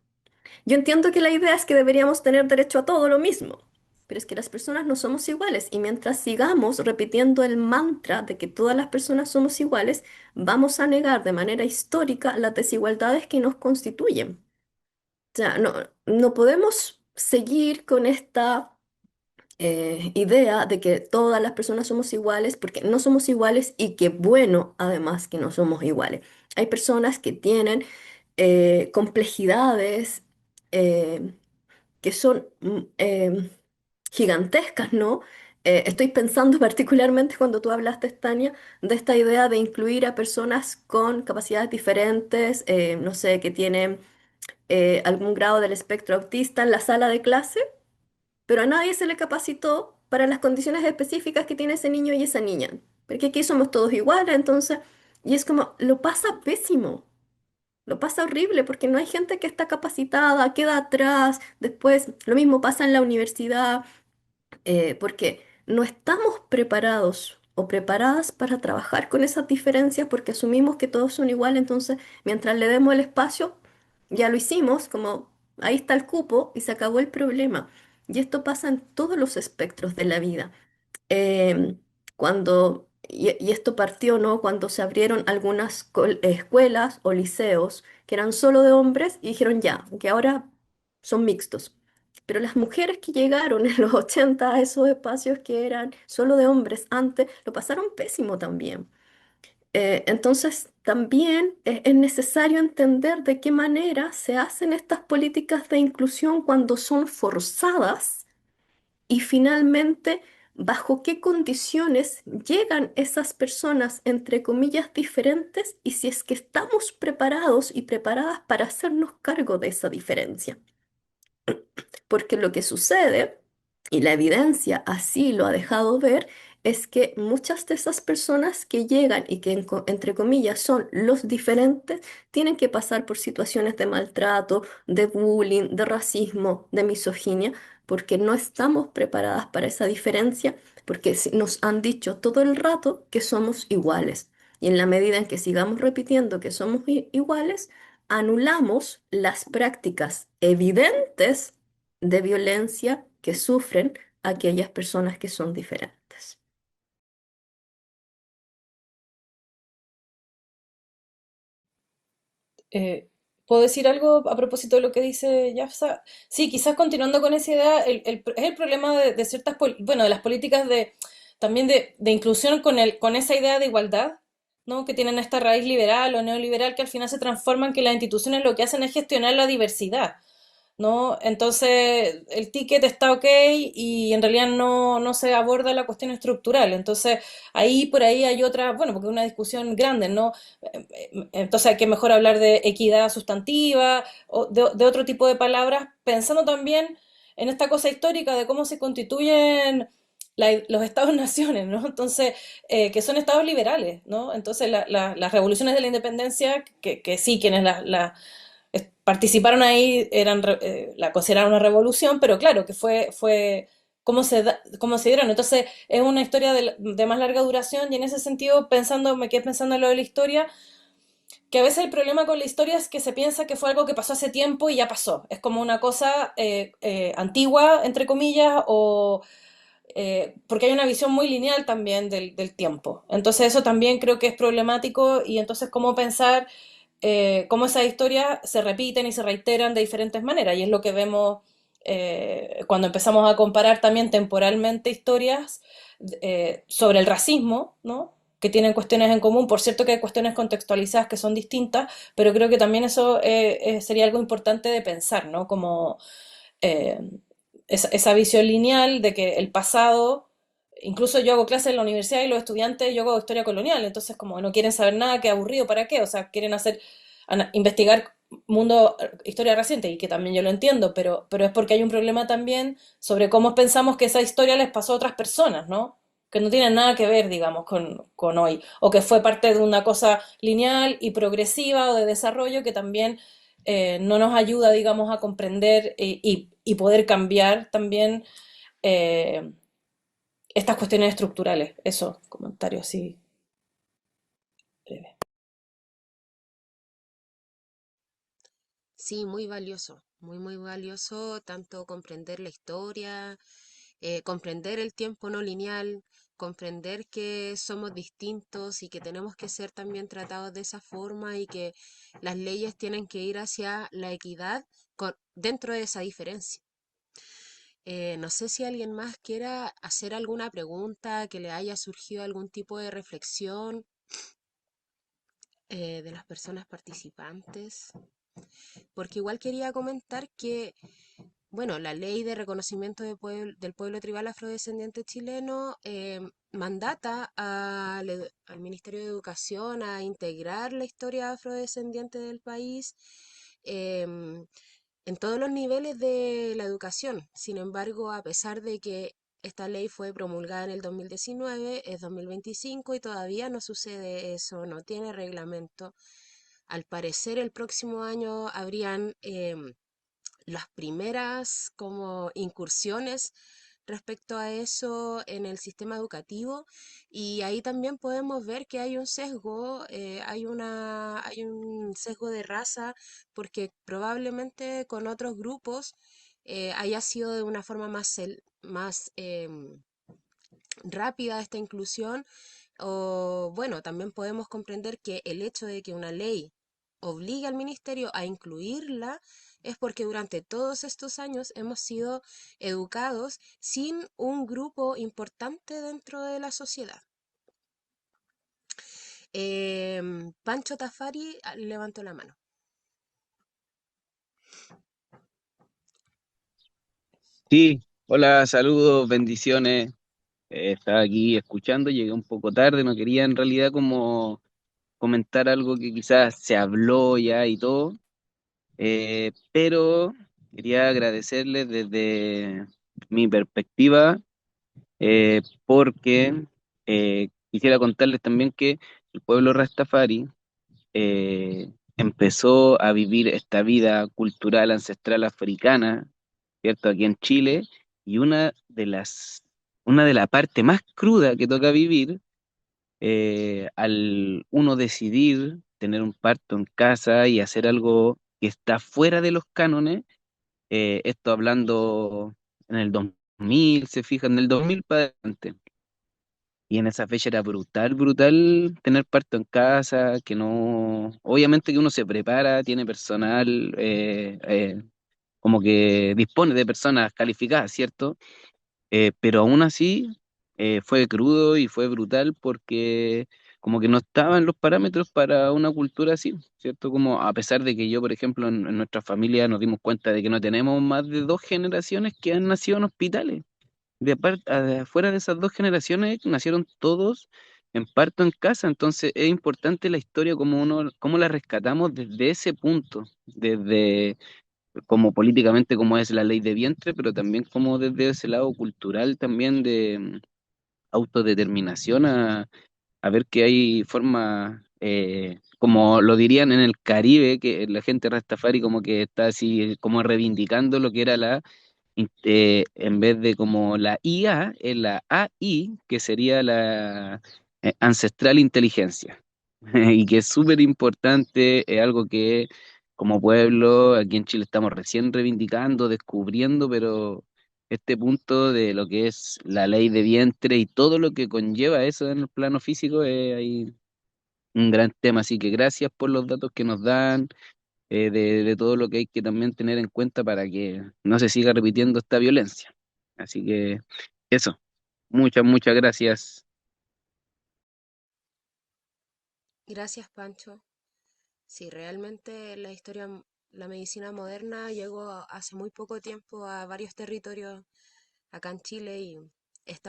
D: Yo entiendo que la idea es que deberíamos tener derecho a todo lo mismo, pero es que las personas no somos iguales y mientras sigamos repitiendo el mantra de que todas las personas somos iguales, vamos a negar de manera histórica las desigualdades que nos constituyen. O sea, no podemos seguir con esta idea de que todas las personas somos iguales porque no somos iguales y que bueno, además que no somos iguales. Hay personas que tienen complejidades eh, que son gigantescas, ¿no? Estoy pensando particularmente cuando tú hablaste, Tania, de esta idea de incluir a personas con capacidades diferentes, no sé, que tienen algún grado del espectro autista en la sala de clase, pero a nadie se le capacitó para las condiciones específicas que tiene ese niño y esa niña, porque aquí somos todos iguales, entonces, y es como, lo pasa pésimo. Lo pasa horrible porque no hay gente que está capacitada, queda atrás. Después, lo mismo pasa en la universidad, porque no estamos preparados o preparadas para trabajar con esas diferencias porque asumimos que todos son iguales. Entonces, mientras le demos el espacio, ya lo hicimos, como ahí está el cupo y se acabó el problema. Y esto pasa en todos los espectros de la vida y esto partió, ¿no? Cuando se abrieron algunas escuelas o liceos que eran solo de hombres y dijeron ya, que ahora son mixtos. Pero las mujeres que llegaron en los 80 a esos espacios que eran solo de hombres antes, lo pasaron pésimo también. Entonces, también es necesario entender de qué manera se hacen estas políticas de inclusión cuando son forzadas y finalmente, ¿bajo qué condiciones llegan esas personas, entre comillas, diferentes? Y si es que estamos preparados y preparadas para hacernos cargo de esa diferencia. Porque lo que sucede, y la evidencia así lo ha dejado ver, es que muchas de esas personas que llegan y que entre comillas son los diferentes, tienen que pasar por situaciones de maltrato, de bullying, de racismo, de misoginia, porque no estamos preparadas para esa diferencia, porque nos han dicho todo el rato que somos iguales. Y en la medida en que sigamos repitiendo que somos iguales, anulamos las prácticas evidentes de violencia que sufren aquellas personas que son diferentes.
C: Eh, ¿Puedo decir algo a propósito de lo que dice Yafsa? Sí, quizás continuando con esa idea, es el problema de ciertas, bueno, de las políticas también de inclusión con esa idea de igualdad, ¿no? Que tienen esta raíz liberal o neoliberal que al final se transforman, que las instituciones lo que hacen es gestionar la diversidad. ¿no? Entonces, el ticket está ok y en realidad no se aborda la cuestión estructural. Entonces, ahí por ahí hay otra, bueno, porque es una discusión grande, ¿no? Entonces hay que mejor hablar de equidad sustantiva o de otro tipo de palabras, pensando también en esta cosa histórica de cómo se constituyen los estados-naciones, ¿no? Entonces, que son estados liberales, ¿no? Entonces, las revoluciones de la independencia, que sí, quienes participaron ahí, la consideraron una revolución, pero claro, que fue cómo se dieron. Entonces, es una historia de más larga duración y en ese sentido, me quedé pensando en lo de la historia, que a veces el problema con la historia es que se piensa que fue algo que pasó hace tiempo y ya pasó. Es como una cosa antigua, entre comillas, o porque hay una visión muy lineal también del tiempo. Entonces eso también creo que es problemático y entonces cómo pensar cómo esas historias se repiten y se reiteran de diferentes maneras. Y es lo que vemos cuando empezamos a comparar también temporalmente historias sobre el racismo, ¿no? Que tienen cuestiones en común. Por cierto que hay cuestiones contextualizadas que son distintas, pero creo que también eso sería algo importante de pensar, ¿no? Como eh, esa visión lineal de que el pasado, incluso yo hago clases en la universidad y los estudiantes, yo hago historia colonial, entonces como no quieren saber nada, qué aburrido, ¿para qué? O sea, quieren investigar mundo, historia reciente, y que también yo lo entiendo, pero es porque hay un problema también sobre cómo pensamos que esa historia les pasó a otras personas, ¿no? Que no tienen nada que ver, digamos, con hoy, o que fue parte de una cosa lineal y progresiva o de desarrollo que también no nos ayuda, digamos, a comprender y poder cambiar también eh, estas cuestiones estructurales. Eso, comentario así breve.
A: Sí, muy valioso tanto comprender la historia, comprender el tiempo no lineal, comprender que somos distintos y que tenemos que ser también tratados de esa forma y que las leyes tienen que ir hacia la equidad dentro de esa diferencia. No sé si alguien más quiera hacer alguna pregunta, que le haya surgido algún tipo de reflexión de las personas participantes, porque igual quería comentar que bueno, la ley de reconocimiento del pueblo tribal afrodescendiente chileno mandata al Ministerio de Educación a integrar la historia afrodescendiente del país em, en todos los niveles de la educación. Sin embargo, a pesar de que esta ley fue promulgada en el 2019, es 2025 y todavía no sucede eso, no tiene reglamento. Al parecer, el próximo año habrían las primeras como incursiones respecto a eso en el sistema educativo y ahí también podemos ver que hay un sesgo, hay un sesgo de raza porque probablemente con otros grupos haya sido de una forma más rápida esta inclusión o bueno, también podemos comprender que el hecho de que una ley obligue al ministerio a incluirla es porque durante todos estos años hemos sido educados sin un grupo importante dentro de la sociedad. Pancho Tafari levantó la mano.
F: Sí, hola, saludos, bendiciones. Estaba aquí escuchando, llegué un poco tarde, no quería en realidad como comentar algo que quizás se habló ya y todo, pero quería agradecerles desde mi perspectiva, porque quisiera contarles también que el pueblo Rastafari empezó a vivir esta vida cultural ancestral africana, ¿cierto? Aquí en Chile, y una de las partes más crudas que toca vivir, al uno decidir tener un parto en casa y hacer algo que está fuera de los cánones, esto hablando en el 2000, se fijan, en el 2000 para adelante. Y en esa fecha era brutal, brutal tener parto en casa, que no, obviamente que uno se prepara, tiene personal, como que dispone de personas calificadas, ¿cierto? Pero aún así fue crudo y fue brutal porque como que no estaban los parámetros para una cultura así, ¿cierto? Como a pesar de que yo, por ejemplo, en nuestra familia nos dimos cuenta de que no tenemos más de dos generaciones que han nacido en hospitales. Afuera de esas dos generaciones nacieron todos en parto en casa, entonces es importante la historia como cómo la rescatamos desde ese punto, desde como políticamente como es la ley de vientre, pero también como desde ese lado cultural también de autodeterminación a ver que hay formas, como lo dirían en el Caribe, que la gente Rastafari como que está así como reivindicando lo que era en vez de como la IA, es la AI, que sería la ancestral inteligencia. Y que es súper importante, es algo que como pueblo aquí en Chile estamos recién reivindicando, descubriendo, pero este punto de lo que es la ley de vientre y todo lo que conlleva eso en el plano físico es ahí un gran tema. Así que gracias por los datos que nos dan, de todo lo que hay que también tener en cuenta para que no se siga repitiendo esta violencia. Así que eso, muchas gracias.
A: Gracias, Pancho. Sí, realmente la medicina moderna llegó hace muy poco tiempo a varios territorios acá en Chile y es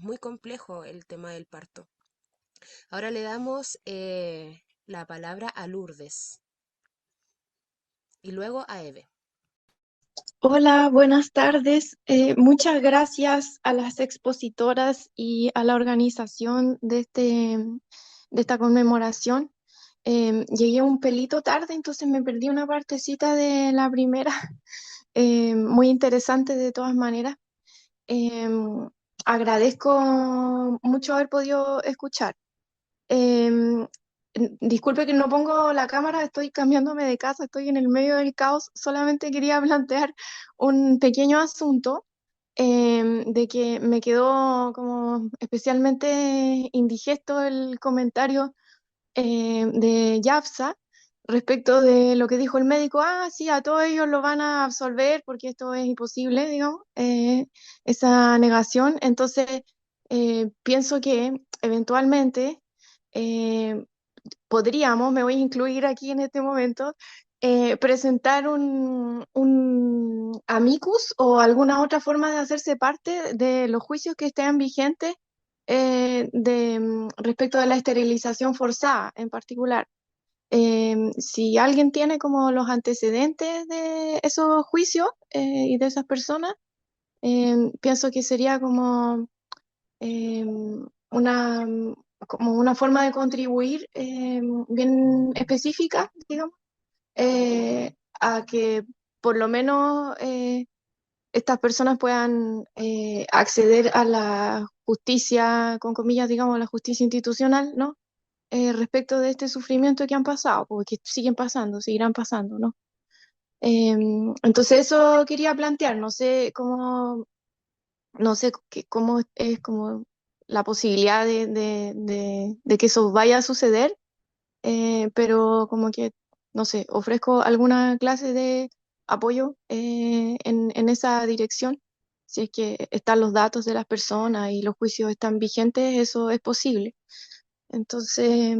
A: muy complejo el tema del parto. Ahora le damos la palabra a Lourdes y luego a Eve.
G: Hola, buenas tardes. Muchas gracias a las expositoras y a la organización de esta conmemoración. Llegué un pelito tarde, entonces me perdí una partecita de la primera, muy interesante de todas maneras. Em, Agradezco mucho haber podido escuchar. Em, Disculpe que no pongo la cámara, estoy cambiándome de casa, estoy en el medio del caos. Solamente quería plantear un pequeño asunto de que me quedó como especialmente indigesto el comentario de Yapsa respecto de lo que dijo el médico. Ah, sí, a todos ellos lo van a absolver porque esto es imposible, digamos, esa negación. Entonces, pienso que eventualmente eh, podríamos, me voy a incluir aquí en este momento, presentar un amicus o alguna otra forma de hacerse parte de los juicios que estén vigentes respecto de la esterilización forzada en particular. Si alguien tiene como los antecedentes de esos juicios y de esas personas, pienso que sería una, como una forma de contribuir bien específica, digamos, a que por lo menos estas personas puedan acceder a la justicia, con comillas, digamos, la justicia institucional, ¿no? Respecto de este sufrimiento que han pasado, porque siguen pasando, seguirán pasando, ¿no? Entonces eso quería plantear, no sé cómo es como la posibilidad de que eso vaya a suceder, pero como que, no sé, ofrezco alguna clase de apoyo en esa dirección. Si es que están los datos de las personas y los juicios están vigentes, eso es posible. Entonces,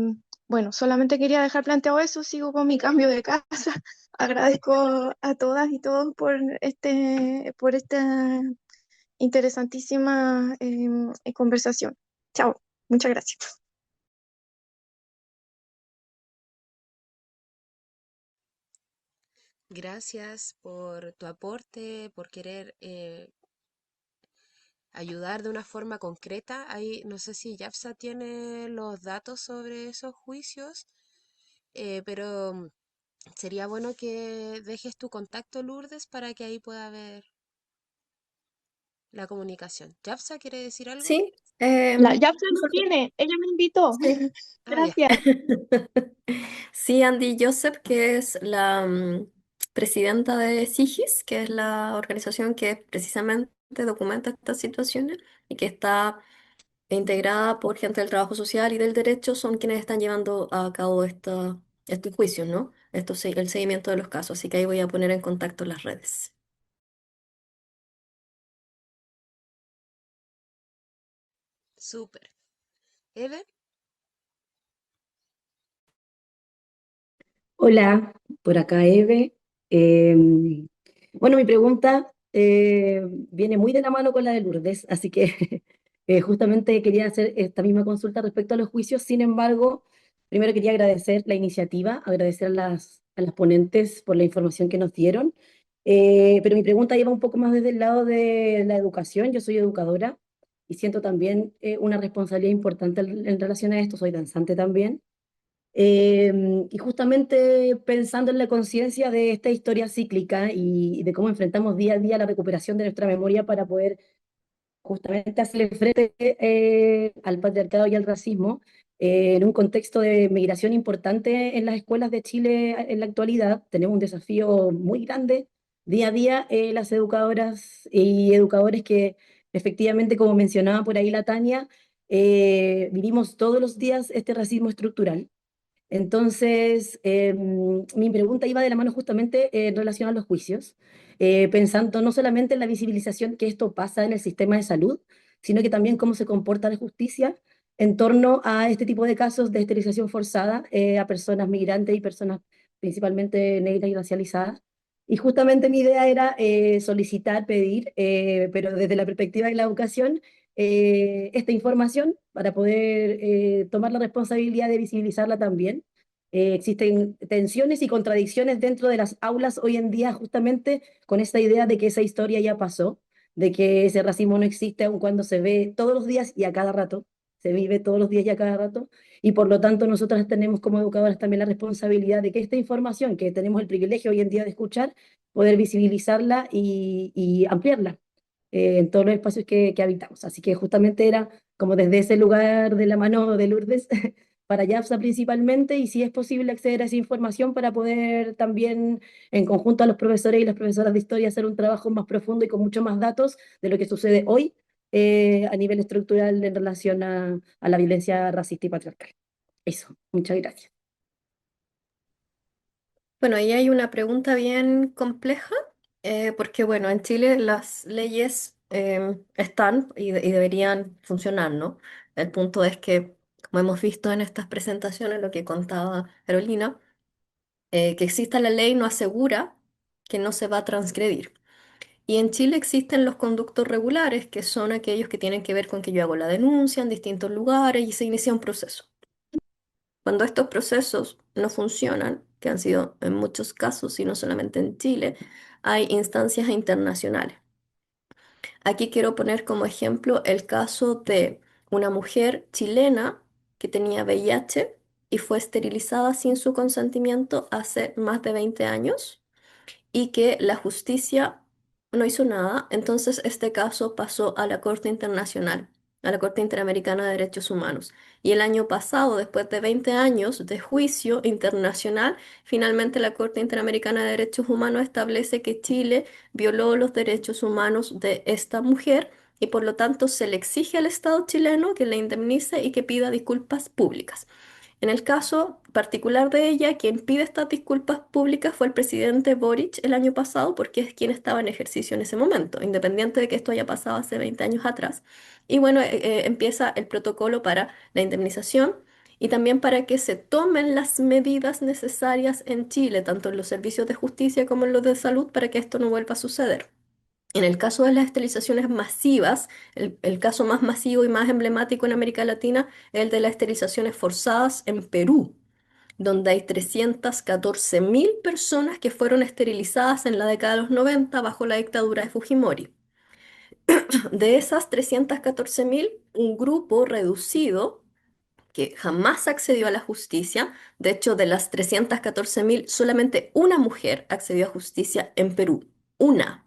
G: bueno, solamente quería dejar planteado eso, sigo con mi cambio de casa. Agradezco a todas y todos por esta interesantísima conversación. Chao, muchas gracias.
A: Gracias por tu aporte, por querer ayudar de una forma concreta. Ahí no sé si Yapsa tiene los datos sobre esos juicios, pero sería bueno que dejes tu contacto, Lourdes, para que ahí pueda haber la comunicación. ¿Yapsa quiere decir algo?
D: Sí,
G: La Yapsa no tiene, ella me invitó.
D: sí.
A: Ah, ya.
G: Gracias.
D: Sí, Andy Joseph, que es la presidenta de SIGIS, que es la organización que precisamente documenta estas situaciones y que está integrada por gente del trabajo social y del derecho, son quienes están llevando a cabo estos juicios, ¿no? El seguimiento de los casos. Así que ahí voy a poner en contacto las redes.
A: Súper. Eve,
H: Hola, por acá Eve. Eh, bueno, mi pregunta viene muy de la mano con la de Lourdes, así que justamente quería hacer esta misma consulta respecto a los juicios. Sin embargo, primero quería agradecer la iniciativa, agradecer a las ponentes por la información que nos dieron. Pero mi pregunta lleva un poco más desde el lado de la educación. Yo soy educadora y siento también una responsabilidad importante en relación a esto. Soy danzante también. Y justamente pensando en la conciencia de esta historia cíclica y de cómo enfrentamos día a día la recuperación de nuestra memoria para poder justamente hacerle frente al patriarcado y al racismo, en un contexto de migración importante en las escuelas de Chile en la actualidad, tenemos un desafío muy grande día a día, las educadoras y educadores que efectivamente, como mencionaba por ahí la Tania, vivimos todos los días este racismo estructural. Entonces, mi pregunta iba de la mano justamente en relación a los juicios, pensando no solamente en la visibilización que esto pasa en el sistema de salud, sino que también cómo se comporta la justicia en torno a este tipo de casos de esterilización forzada a personas migrantes y personas principalmente negras y racializadas. Y justamente mi idea era solicitar, pedir, pero desde la perspectiva de la educación, esta información para poder tomar la responsabilidad de visibilizarla también. Existen tensiones y contradicciones dentro de las aulas hoy en día justamente con esta idea de que esa historia ya pasó, de que ese racismo no existe aun cuando se ve todos los días y a cada rato, se vive todos los días y a cada rato, y por lo tanto nosotras tenemos como educadoras también la responsabilidad de que esta información que tenemos el privilegio hoy en día de escuchar, poder visibilizarla y ampliarla en todos los espacios que habitamos. Así que justamente era como desde ese lugar de la mano de Lourdes para YAFSA principalmente, y si es posible acceder a esa información para poder también, en conjunto a los profesores y las profesoras de historia, hacer un trabajo más profundo y con mucho más datos de lo que sucede hoy a nivel estructural en relación a la violencia racista y patriarcal. Eso, muchas gracias.
D: Bueno, ahí hay una pregunta bien compleja, porque bueno, en Chile las leyes están y deberían funcionar, ¿no? El punto es que, como hemos visto en estas presentaciones, lo que contaba Carolina, que exista la ley no asegura que no se va a transgredir. Y en Chile existen los conductos regulares, que son aquellos que tienen que ver con que yo hago la denuncia en distintos lugares y se inicia un proceso. Cuando estos procesos no funcionan, que han sido en muchos casos y no solamente en Chile, hay instancias internacionales. Aquí quiero poner como ejemplo el caso de una mujer chilena que tenía VIH y fue esterilizada sin su consentimiento hace más de 20 años y que la justicia no hizo nada. Entonces este caso pasó a la Corte Internacional, a la Corte Interamericana de Derechos Humanos. Y el año pasado, después de 20 años de juicio internacional, finalmente la Corte Interamericana de Derechos Humanos establece que Chile violó los derechos humanos de esta mujer y por lo tanto se le exige al Estado chileno que la indemnice y que pida disculpas públicas. En el caso particular de ella, quien pide estas disculpas públicas fue el presidente Boric el año pasado, porque es quien estaba en ejercicio en ese momento, independiente de que esto haya pasado hace 20 años atrás. Y bueno, empieza el protocolo para la indemnización y también para que se tomen las medidas necesarias en Chile, tanto en los servicios de justicia como en los de salud, para que esto no vuelva a suceder. En el caso de las esterilizaciones masivas, el caso más masivo y más emblemático en América Latina es el de las esterilizaciones forzadas en Perú, donde hay 314.000 personas que fueron esterilizadas en la década de los 90 bajo la dictadura de Fujimori. De esas 314.000, un grupo reducido que jamás accedió a la justicia, de hecho de las 314.000, solamente una mujer accedió a justicia en Perú, una,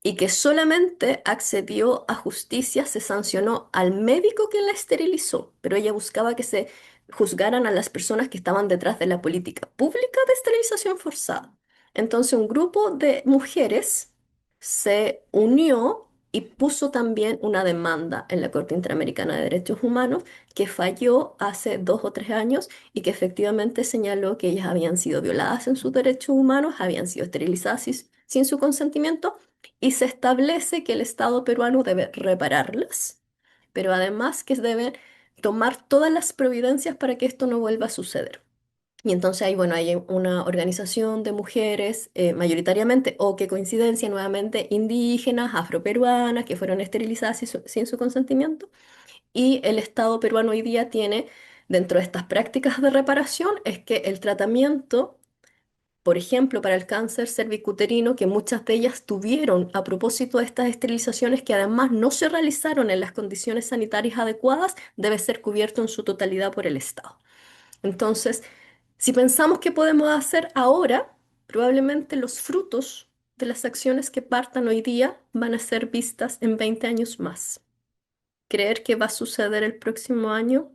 D: y que solamente accedió a justicia, se sancionó al médico que la esterilizó, pero ella buscaba que se juzgaran a las personas que estaban detrás de la política pública de esterilización forzada. Entonces un grupo de mujeres se unió y puso también una demanda en la Corte Interamericana de Derechos Humanos que falló hace 2 o 3 años y que efectivamente señaló que ellas habían sido violadas en sus derechos humanos, habían sido esterilizadas sin su consentimiento y se establece que el Estado peruano debe repararlas, pero además que debe tomar todas las providencias para que esto no vuelva a suceder. Y entonces ahí, bueno, hay una organización de mujeres, mayoritariamente, o qué coincidencia, nuevamente, indígenas, afroperuanas, que fueron esterilizadas sin su consentimiento. Y el Estado peruano hoy día tiene, dentro de estas prácticas de reparación, es que el tratamiento, por ejemplo, para el cáncer cervicuterino, que muchas de ellas tuvieron a propósito de estas esterilizaciones que además no se realizaron en las condiciones sanitarias adecuadas, debe ser cubierto en su totalidad por el Estado. Entonces, si pensamos qué podemos hacer ahora, probablemente los frutos de las acciones que partan hoy día van a ser vistas en 20 años más. Creer que va a suceder el próximo año,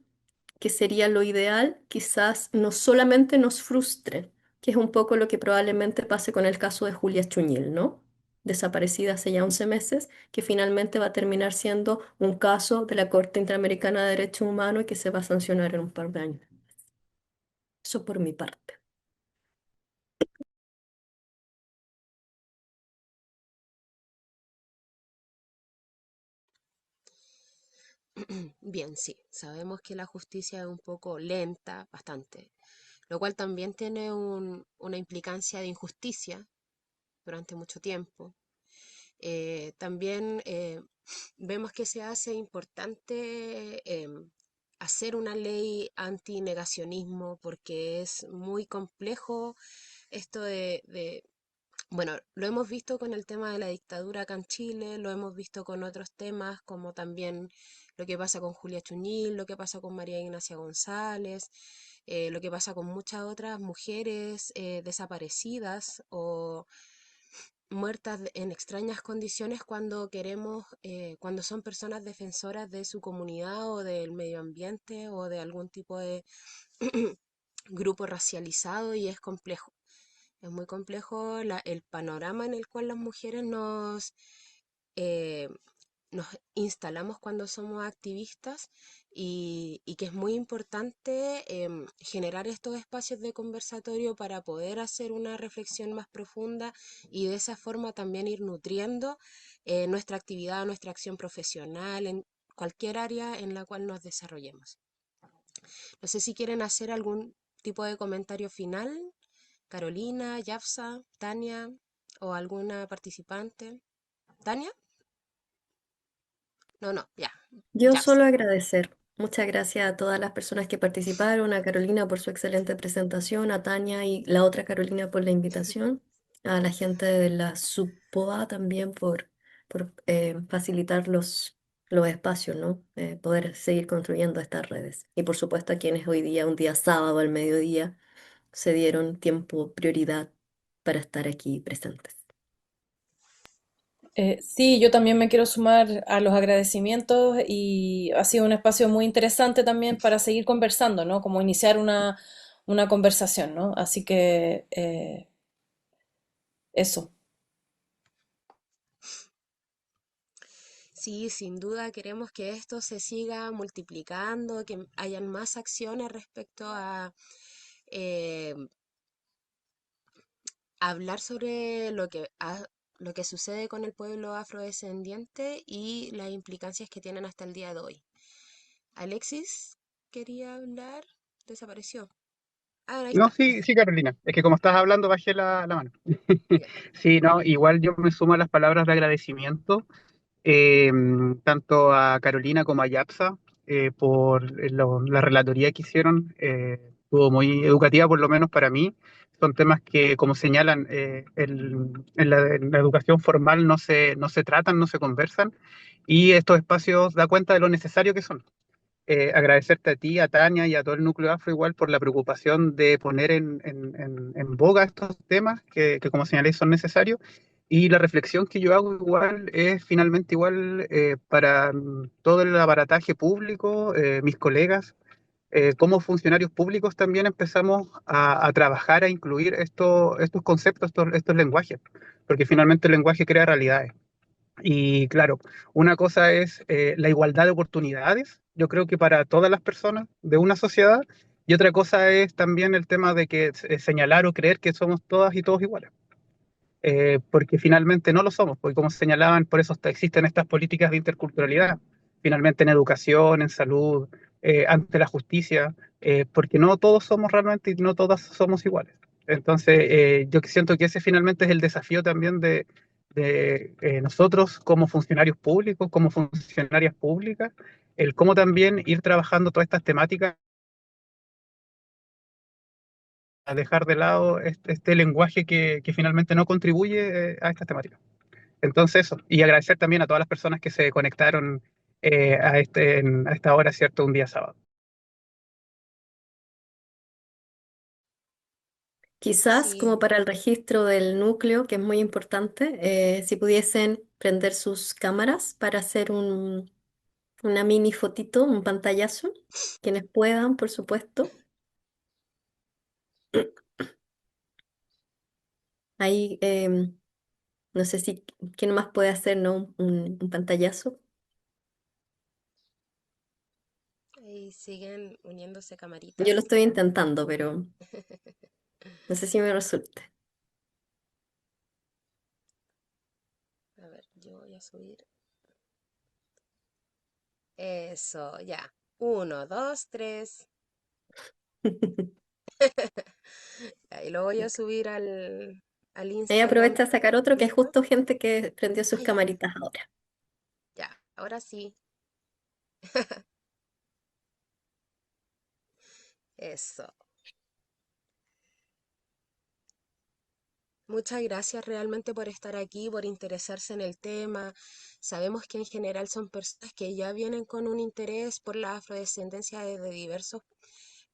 D: que sería lo ideal, quizás no solamente nos frustre, que es un poco lo que probablemente pase con el caso de Julia Chuñil, ¿no? Desaparecida hace ya 11 meses, que finalmente va a terminar siendo un caso de la Corte Interamericana de Derechos Humanos y que se va a sancionar en un par de años. Eso por mi parte.
A: Bien, sí, sabemos que la justicia es un poco lenta, bastante, lo cual también tiene una implicancia de injusticia durante mucho tiempo. También vemos que se hace importante hacer una ley antinegacionismo porque es muy complejo esto bueno, lo hemos visto con el tema de la dictadura acá en Chile, lo hemos visto con otros temas como también lo que pasa con Julia Chuñil, lo que pasa con María Ignacia González, lo que pasa con muchas otras mujeres desaparecidas o muertas en extrañas condiciones cuando queremos, cuando son personas defensoras de su comunidad o del medio ambiente o de algún tipo de grupo racializado y es complejo. Es muy complejo el panorama en el cual las mujeres eh, nos instalamos cuando somos activistas y que es muy importante generar estos espacios de conversatorio para poder hacer una reflexión más profunda y de esa forma también ir nutriendo nuestra actividad, nuestra acción profesional en cualquier área en la cual nos desarrollemos. No sé si quieren hacer algún tipo de comentario final, Carolina, Yapsa, Tania o alguna participante. ¿Tania? No, no, ya,
D: Yo
A: Yapsa.
D: solo agradecer. Muchas gracias a todas las personas que participaron, a Carolina por su excelente presentación, a Tania y la otra Carolina por la invitación, a la gente de la SUPOA también por facilitar los espacios, ¿no? Poder seguir construyendo estas redes. Y por supuesto a quienes hoy día, un día sábado al mediodía, se dieron tiempo, prioridad para estar aquí presentes.
C: Sí, yo también me quiero sumar a los agradecimientos y ha sido un espacio muy interesante también para seguir conversando, ¿no? Como iniciar una conversación, ¿no? Así que eso.
A: Sí, sin duda queremos que esto se siga multiplicando, que hayan más acciones respecto a eh, hablar sobre lo que sucede con el pueblo afrodescendiente y las implicancias que tienen hasta el día de hoy. Alexis quería hablar, desapareció. Ah, ahí
B: No,
A: está.
B: sí, sí, Carolina. Es que como estás hablando, bajé la mano.
A: Ya.
B: Sí, no, igual yo me sumo a las palabras de agradecimiento, eh, tanto a Carolina como a Yapsa, por la relatoría que hicieron. Estuvo muy educativa, por lo menos para mí. Son temas que, como señalan, en la educación formal no se tratan, no se conversan, y estos espacios da cuenta de lo necesario que son. Agradecerte a ti, a Tania y a todo el núcleo afro igual por la preocupación de poner en boga estos temas que, como señalé, son necesarios. Y la reflexión que yo hago igual es finalmente igual para todo el aparataje público, mis colegas, como funcionarios públicos también empezamos a trabajar, a incluir estos conceptos, estos lenguajes, porque finalmente el lenguaje crea realidades. Y claro, una cosa es la igualdad de oportunidades, yo creo que para todas las personas de una sociedad, y otra cosa es también el tema de que señalar o creer que somos todas y todos iguales. Porque finalmente no lo somos, porque como señalaban, por eso existen estas políticas de interculturalidad, finalmente en educación, en salud, ante la justicia, porque no todos somos realmente y no todas somos iguales. Entonces, yo siento que ese finalmente es el desafío también de nosotros como funcionarios públicos, como funcionarias públicas, el cómo también ir trabajando todas estas temáticas, a dejar de lado este lenguaje que finalmente no contribuye a estas temáticas. Entonces, eso, y agradecer también a todas las personas que se conectaron a esta hora, ¿cierto? Un día sábado.
D: Quizás como
A: Sí,
D: para el registro del núcleo, que es muy importante, si pudiesen prender sus cámaras para hacer una mini fotito, un pantallazo, quienes puedan, por supuesto. Ahí, no sé si quién más puede hacer, ¿no? Un pantallazo.
A: ahí siguen uniéndose
D: Yo lo
A: camaritas.
D: estoy intentando, pero no sé si me resulte.
A: A ver, yo voy a subir. Eso, ya. Uno, dos, tres. Y lo voy a subir al
D: Ahí
A: Instagram
D: aprovecha a sacar otro que es
A: mismo.
D: justo gente que prendió sus
A: Ah, ya,
D: camaritas ahora.
A: ya. Ahora sí. Eso. Muchas gracias realmente por estar aquí, por interesarse en el tema. Sabemos que en general son personas que ya vienen con un interés por la afrodescendencia desde diversos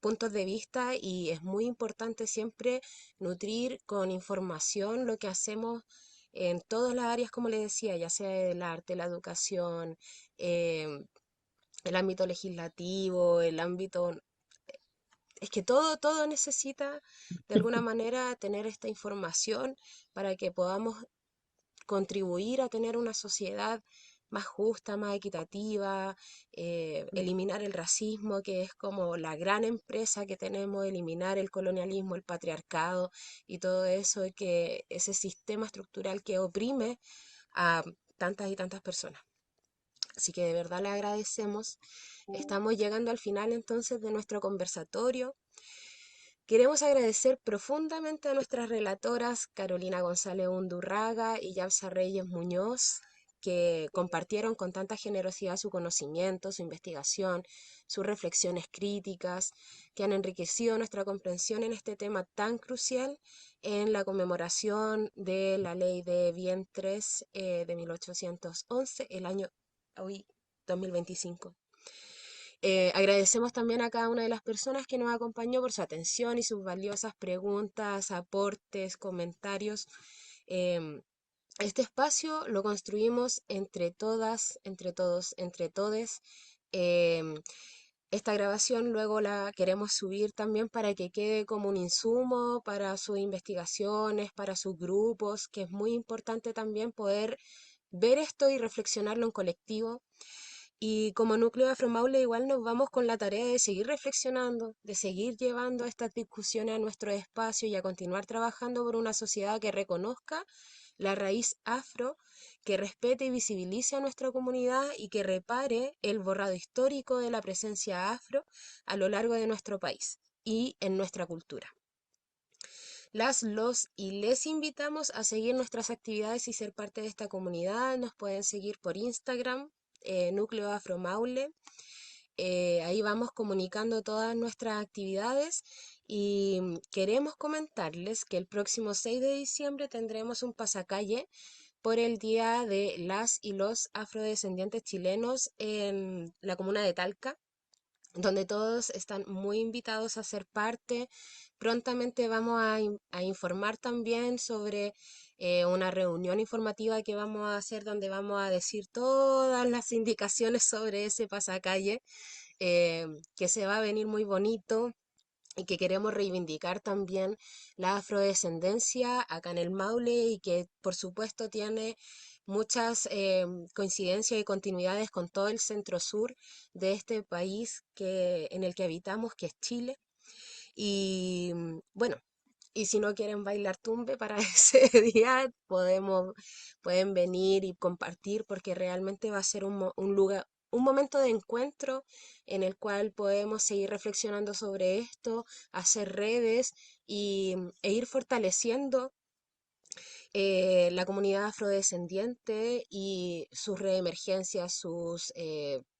A: puntos de vista y es muy importante siempre nutrir con información lo que hacemos en todas las áreas, como les decía, ya sea el arte, la educación, em, el ámbito legislativo, el ámbito... Es que todo necesita de alguna manera tener esta información para que podamos contribuir a tener una sociedad más justa, más equitativa, eliminar el racismo, que es como la gran empresa que tenemos, eliminar el colonialismo, el patriarcado y todo eso, y que ese sistema estructural que oprime a tantas y tantas personas. Así que de verdad le agradecemos. Estamos llegando al final entonces de nuestro conversatorio. Queremos agradecer profundamente a nuestras relatoras Carolina González Undurraga y Yabsa Reyes Muñoz, que compartieron con tanta generosidad su conocimiento, su investigación, sus reflexiones críticas, que han enriquecido nuestra comprensión en este tema tan crucial en la conmemoración de la Ley de Vientres de 1811, el año hoy 2025. Agradecemos también a cada una de las personas que nos acompañó por su atención y sus valiosas preguntas, aportes, comentarios. Em, este espacio lo construimos entre todas, entre todos, entre todes. Em, Esta grabación luego la queremos subir también para que quede como un insumo para sus investigaciones, para sus grupos, que es muy importante también poder ver esto y reflexionarlo en colectivo. Y como núcleo de Afromaule igual nos vamos con la tarea de seguir reflexionando, de seguir llevando estas discusiones a nuestro espacio y a continuar trabajando por una sociedad que reconozca la raíz afro, que respete y visibilice a nuestra comunidad y que repare el borrado histórico de la presencia afro a lo largo de nuestro país y en nuestra cultura. Los y les invitamos a seguir nuestras actividades y ser parte de esta comunidad. Nos pueden seguir por Instagram, Núcleo Afro Maule. Ahí vamos comunicando todas nuestras actividades y queremos comentarles que el próximo 6 de diciembre tendremos un pasacalle por el Día de las y los afrodescendientes chilenos en la comuna de Talca, donde todos están muy invitados a ser parte. Prontamente vamos a informar también sobre una reunión informativa que vamos a hacer donde vamos a decir todas las indicaciones sobre ese pasacalle, que se va a venir muy bonito y que queremos reivindicar también la afrodescendencia acá en el Maule y que por supuesto tiene muchas coincidencias y continuidades con todo el centro sur de este país en el que habitamos, que es Chile. Y bueno, y si no quieren bailar tumbe para ese día, pueden venir y compartir porque realmente va a ser un lugar, un momento de encuentro en el cual podemos seguir reflexionando sobre esto, hacer redes e ir fortaleciendo la comunidad afrodescendiente y sus reemergencias, sus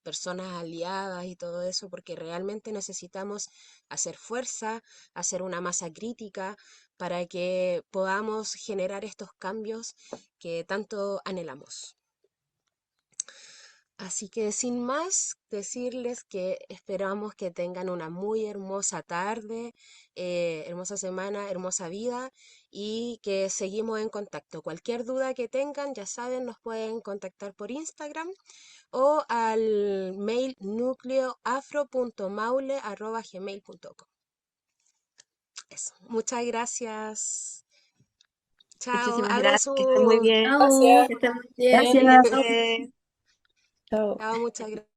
A: personas aliadas y todo eso, porque realmente necesitamos hacer fuerza, hacer una masa crítica para que podamos generar estos cambios que tanto anhelamos. Así que sin más, decirles que esperamos que tengan una muy hermosa tarde, hermosa semana, hermosa vida y que seguimos en contacto. Cualquier duda que tengan, ya saben, nos pueden contactar por Instagram o al mail nucleoafro.maule@gmail.com. Eso. Muchas gracias. Chao.
E: Muchísimas
A: Abran
E: gracias, que estén muy
A: su...
E: bien.
D: Chao,
C: Gracias.
D: que estén muy bien.
C: Bien.
E: Cuídense.
C: Chao.
A: Chao, muchas gracias.